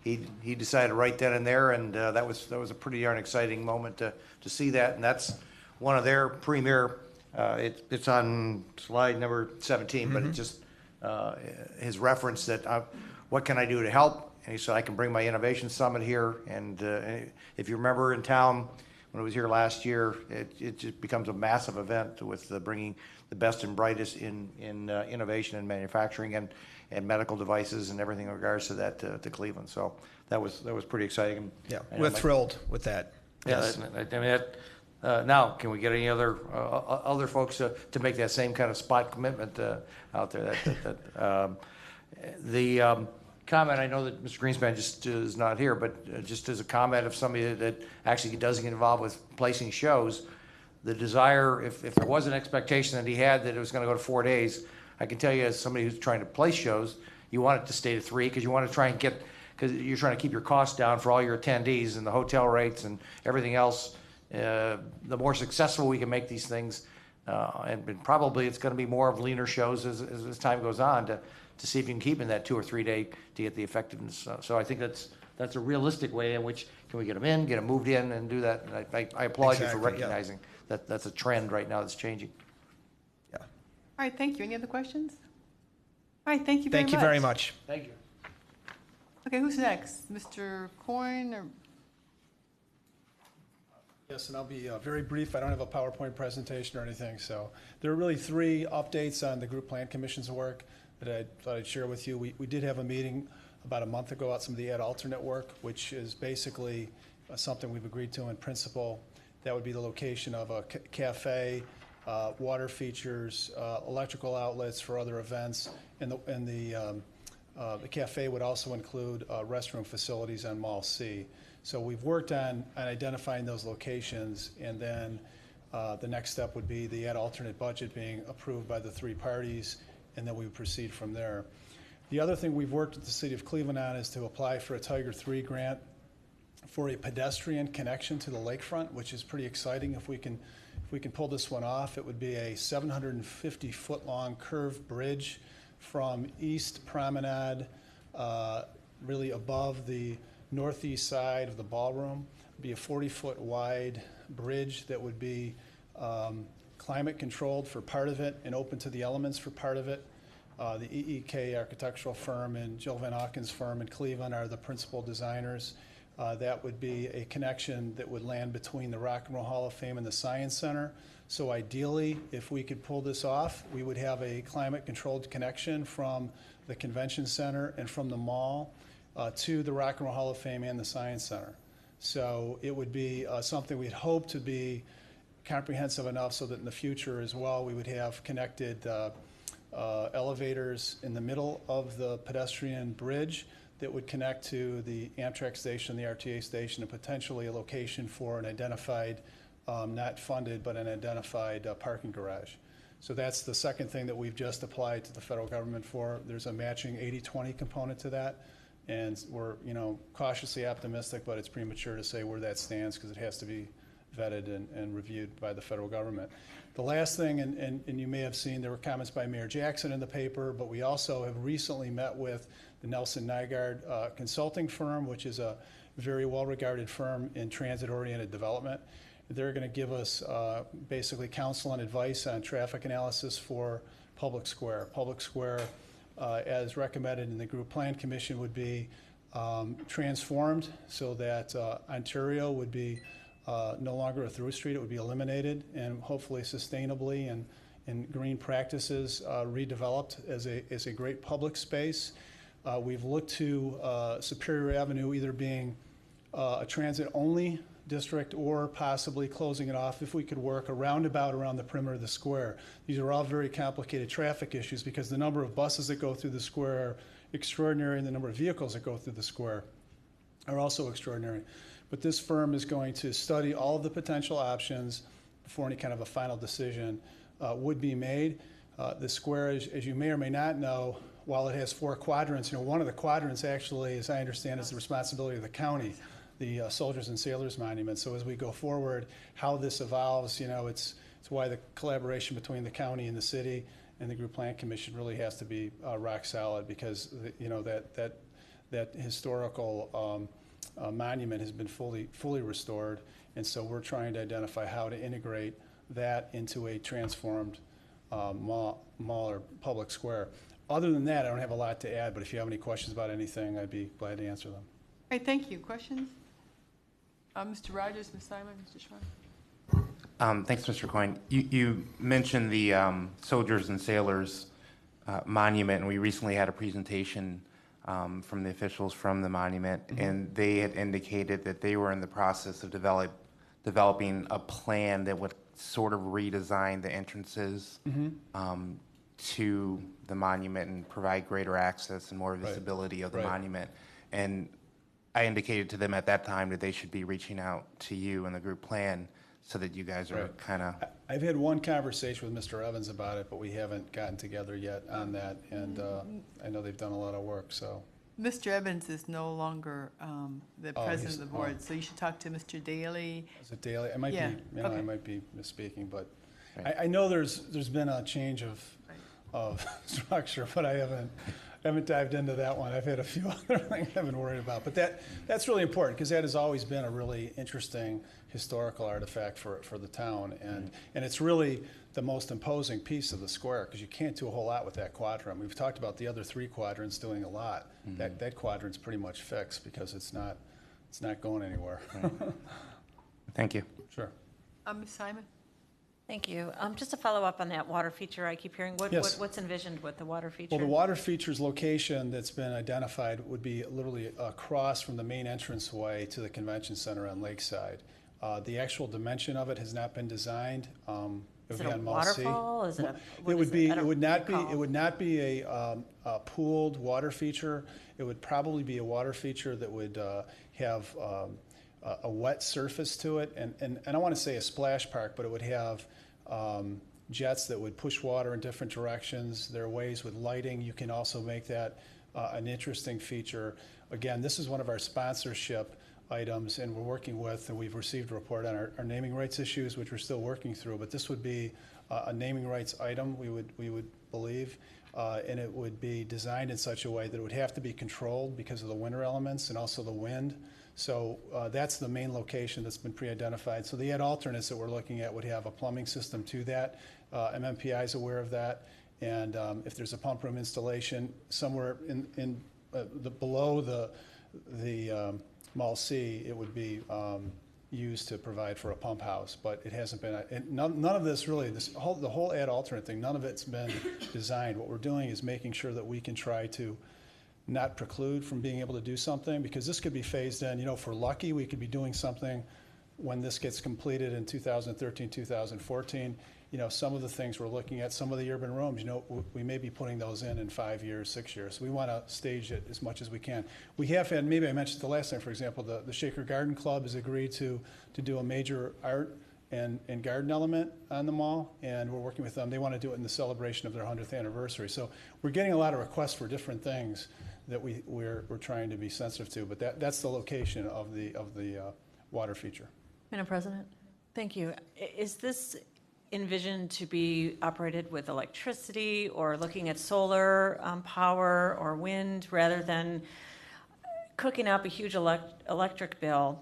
he decided right then and there, and that was a pretty darn exciting moment to see that. And that's one of their premier. It's on slide number 17, but it just his reference that what can I do to help? And he said I can bring my innovation summit here. And if you remember in town, when it was here last year, it just becomes a massive event with bringing the best and brightest in innovation and manufacturing and medical devices and everything in regards to that to Cleveland. So that was pretty exciting. Yeah, we're thrilled with that. Yeah, Yes. I mean, now can we get any other folks to make that same kind of spot commitment out there? The comment, I know that Mr. Greenspan just is not here, but just as a comment of somebody that actually does get involved with placing shows, the desire, if there was an expectation that he had that it was going to go to 4 days, I can tell you as somebody who's trying to place shows, you want it to stay to 3, because you want to try and because you're trying to keep your costs down for all your attendees and the hotel rates and everything else. The more successful we can make these things, and probably it's going to be more of leaner shows as time goes on to see if you can keep in that 2 or 3 day to get the effectiveness. So I think that's a realistic way in which can we get them in, get them moved in, and do that. And I applaud you for Exactly, yeah. recognizing that that's a trend right now that's changing. Yeah. All right, thank you. Any other questions? All right, thank you very much. Thank you very much. Thank you. Okay, who's next? Mr. Coyne or? Yes, and I'll be very brief. I don't have a PowerPoint presentation or anything. So there are really 3 updates on the Group Plan Commission's work that I thought I'd share with you. We did have a meeting about a month ago about some of the ad alternate work, which is basically something we've agreed to in principle. That would be the location of a cafe, water features, electrical outlets for other events, and the cafe would also include restroom facilities on Mall C. So we've worked on identifying those locations, and then the next step would be the ad alternate budget being approved by the 3 parties, and then we would proceed from there. The other thing we've worked with the City of Cleveland on is to apply for a Tiger 3 grant for a pedestrian connection to the lakefront, which is pretty exciting. If we can pull this one off, it would be a 750-foot-long curved bridge from East Promenade, really above the northeast side of the ballroom. It'd be a 40-foot wide bridge that would be climate controlled for part of it and open to the elements for part of it. The EEK architectural firm and Jill Van Auken's firm in Cleveland are the principal designers. That would be a connection that would land between the Rock and Roll Hall of Fame and the Science Center. So ideally, if we could pull this off, we would have a climate-controlled connection from the Convention Center and from the mall to the Rock and Roll Hall of Fame and the Science Center. So it would be something we'd hope to be comprehensive enough so that in the future as well, we would have connected elevators in the middle of the pedestrian bridge that would connect to the Amtrak station, the RTA station, and potentially a location for an identified, not funded, but an identified parking garage. So that's the second thing that we've just applied to the federal government for. There's a matching 80-20 component to that. And we're, cautiously optimistic, but it's premature to say where that stands because it has to be vetted and reviewed by the federal government. The last thing, and you may have seen, there were comments by Mayor Jackson in the paper, but we also have recently met with the Nelson Nygaard consulting firm, which is a very well-regarded firm in transit-oriented development. They're going to give us basically counsel and advice on traffic analysis for Public Square. Public Square, as recommended in the Group Plan Commission, would be transformed so that Ontario would be no longer a through street. It would be eliminated and hopefully sustainably and green practices redeveloped as a great public space. We've looked to Superior Avenue either being a transit-only district or possibly closing it off if we could work a roundabout around the perimeter of the square. These are all very complicated traffic issues because the number of buses that go through the square are extraordinary and the number of vehicles that go through the square are also extraordinary. But this firm is going to study all of the potential options before any kind of a final decision would be made. The square, as you may or may not know, while it has 4 quadrants, one of the quadrants actually, as I understand, is the responsibility of the county, the Soldiers and Sailors Monument. So as we go forward, how this evolves, it's why the collaboration between the county and the city and the Group Plan Commission really has to be rock solid because that historical monument has been fully restored, and so we're trying to identify how to integrate that into a transformed mall or public square. Other than that, I don't have a lot to add, but if you have any questions about anything, I'd be glad to answer them. All right, thank you. Questions? Mr. Rogers, Ms. Simon, Mr. Schwan? Thanks, Mr. Coyne. You mentioned the Soldiers and Sailors Monument, and we recently had a presentation from the officials from the monument, and they had indicated that they were in the process of developing a plan that would sort of redesign the entrances to the monument and provide greater access and more visibility of the monument. And I indicated to them at that time that they should be reaching out to you and the group plan so that you guys are kind of... I've had one conversation with Mr. Evans about it, but we haven't gotten together yet on that, and I know they've done a lot of work, so. Mr. Evans is no longer the president of the board, so you should talk to Mr. Daly. Is it Daly? I might be, okay. I might be misspeaking, but I know there's been a change of structure, but I haven't dived into that one. I've had a few other things I've been worried about, but that's really important because that has always been a really interesting historical artifact for the town, and it's really the most imposing piece of the square because you can't do a whole lot with that quadrant. We've talked about the other 3 quadrants doing a lot. That quadrant's pretty much fixed because it's not going anywhere. Thank you. Sure. Ms. Simon? Thank you. Just to follow up on that water feature, I keep hearing, what's envisioned with the water feature? Well, the water feature's location that's been identified would be literally across from the main entranceway to the convention center on Lakeside. The actual dimension of it has not been designed. Is it a waterfall? Is it a, it would not be a pooled water feature. It would probably be a water feature that would have a wet surface to it, and I don't want to say a splash park, but it would have jets that would push water in different directions. There are ways with lighting. You can also make that an interesting feature. Again, this is one of our sponsorship items, and we're working with, and we've received a report on our naming rights issues, which we're still working through, but this would be a naming rights item, we would believe, and it would be designed in such a way that it would have to be controlled because of the winter elements and also the wind. So that's the main location that's been pre-identified. So the ad alternates that we're looking at would have a plumbing system to that. MMPI is aware of that, and if there's a pump room installation somewhere in below the Mall C, it would be used to provide for a pump house, but it hasn't been. None of this really, the whole ad alternate thing, none of it's been designed. What we're doing is making sure that we can try to not preclude from being able to do something, because this could be phased in. If we're lucky, we could be doing something when this gets completed in 2013, 2014. Some of the things we're looking at, some of the urban rooms, we may be putting those in 5 years, 6 years. So we want to stage it as much as we can. We have had, maybe I mentioned the last time, for example, the Shaker Garden Club has agreed to do a major art and garden element on the mall, and we're working with them. They want to do it in the celebration of their 100th anniversary. So we're getting a lot of requests for different things that we're trying to be sensitive to, but that's the location of the water feature. Madam President, thank you. Is this envisioned to be operated with electricity or looking at solar power or wind rather than cooking up a huge electric bill,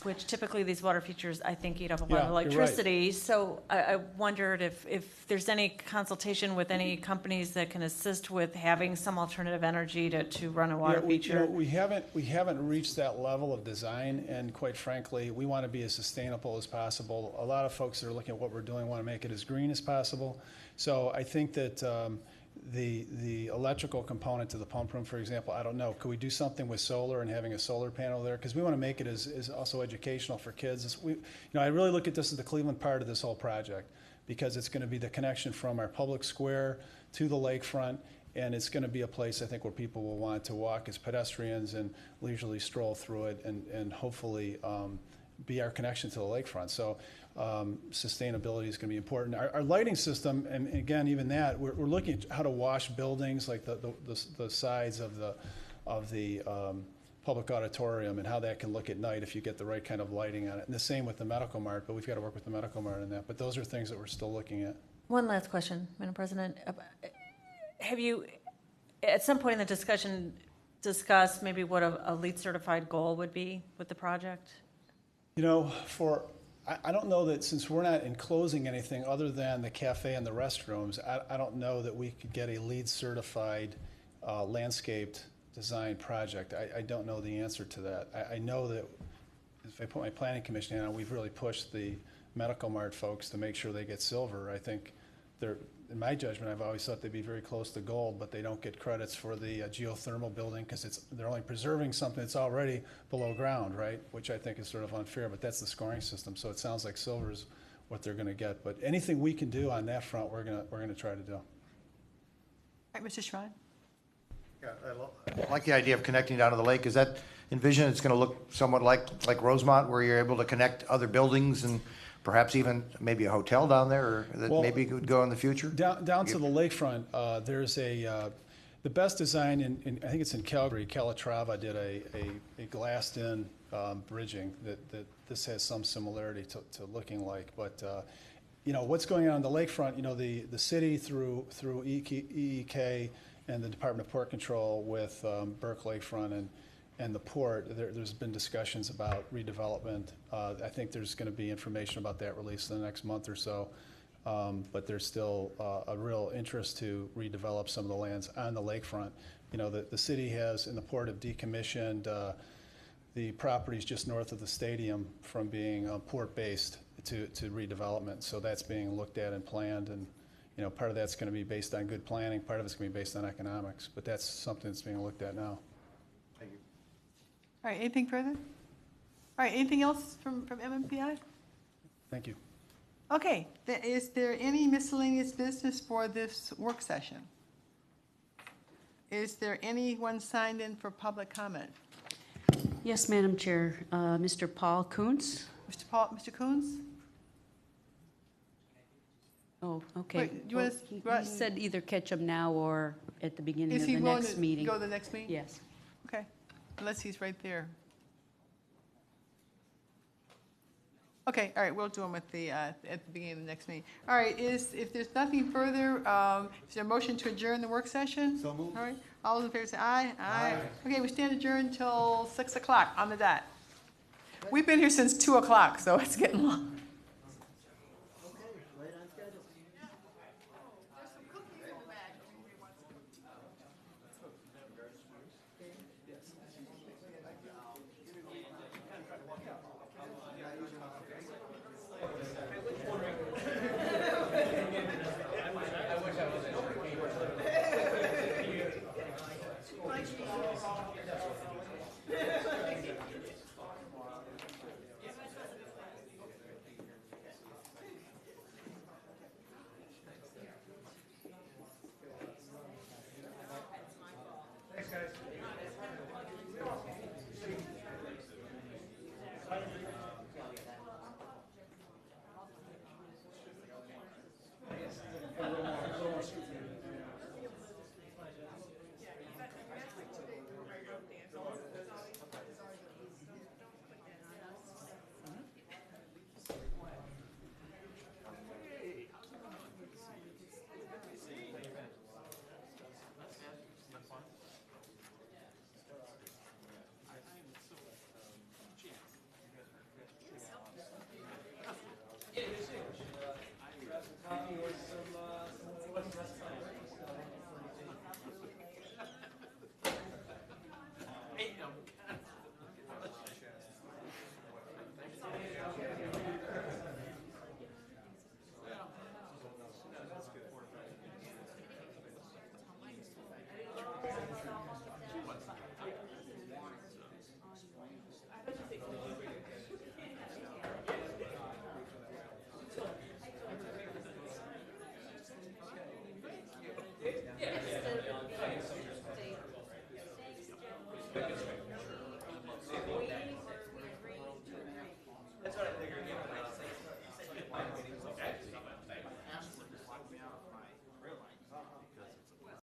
which typically these water features, I think, eat up a lot of Yeah, you're right. electricity. So I wondered if there's any consultation with any companies that can assist with having some alternative energy to run a water feature. We haven't reached that level of design, and quite frankly, we want to be as sustainable as possible. A lot of folks that are looking at what we're doing want to make it as green as possible. So I think that the electrical component to the pump room, for example, I don't know. Could we do something with solar and having a solar panel there? Because we want to make it as also educational for kids. I really look at this as the Cleveland part of this whole project, because it's going to be the connection from our public square to the lakefront, and it's going to be a place, I think, where people will want to walk as pedestrians and leisurely stroll through it, and hopefully be our connection to the lakefront. So sustainability is going to be important. Our lighting system, and again, even that, we're looking at how to wash buildings, like the sides of the public auditorium, and how that can look at night if you get the right kind of lighting on it. And the same with the medical mart, but we've got to work with the medical mart on that. But those are things that we're still looking at. One last question, Madam President. Have you, at some point in the discussion, discussed maybe what a LEED certified goal would be with the project? I don't know that, since we're not enclosing anything other than the cafe and the restrooms, I don't know that we could get a LEED certified landscaped design project. I don't know the answer to that. I know that if I put my planning commission hat on, we've really pushed the medical mart folks to make sure they get silver. I think they're, in my judgment, I've always thought they'd be very close to gold, but they don't get credits for the geothermal building because they're only preserving something that's already below ground, right? Which I think is sort of unfair, but that's the scoring system. So it sounds like silver is what they're going to get. But anything we can do on that front, we're going to try to do. All right, Mr. Schrein? Yeah, I like the idea of connecting down to the lake. Is that envision it's going to look somewhat like Rosemont, where you're able to connect other buildings and perhaps even maybe a hotel down there, or that maybe could go in the future? Down to the lakefront, there's the best design in I think it's in Calgary. Calatrava did a glassed-in bridging that this has some similarity to looking like. But what's going on the lakefront? The city through EEK and the Department of Port Control with Burke Lakefront and the port, there's been discussions about redevelopment. I think there's going to be information about that released in the next month or so. But there's still a real interest to redevelop some of the lands on the lakefront. The city has, in the port, have decommissioned the properties just north of the stadium from being port-based to redevelopment. So that's being looked at and planned, and part of that's going to be based on good planning, part of it's going to be based on economics. But that's something that's being looked at now. Thank you. All right, anything further? All right, anything else from MMPI? Thank you. Okay, is there any miscellaneous business for this work session? Is there anyone signed in for public comment? Yes, Madam Chair. Mr. Paul Kuntz. Mr. Coons? Oh, okay. Wait, do you want to He said either catch him now or at the beginning Is of he the willing next to meeting. go to the next meeting? Yes. Okay, unless he's right there. Okay, all right, we'll do them at the beginning of the next meeting. All right, if there's nothing further, is there a motion to adjourn the work session? So moved. All right, all those in favor say aye. Aye. Okay, we stand adjourned till 6 o'clock on the dot. We've been here since 2 o'clock, so it's getting long. Pickens.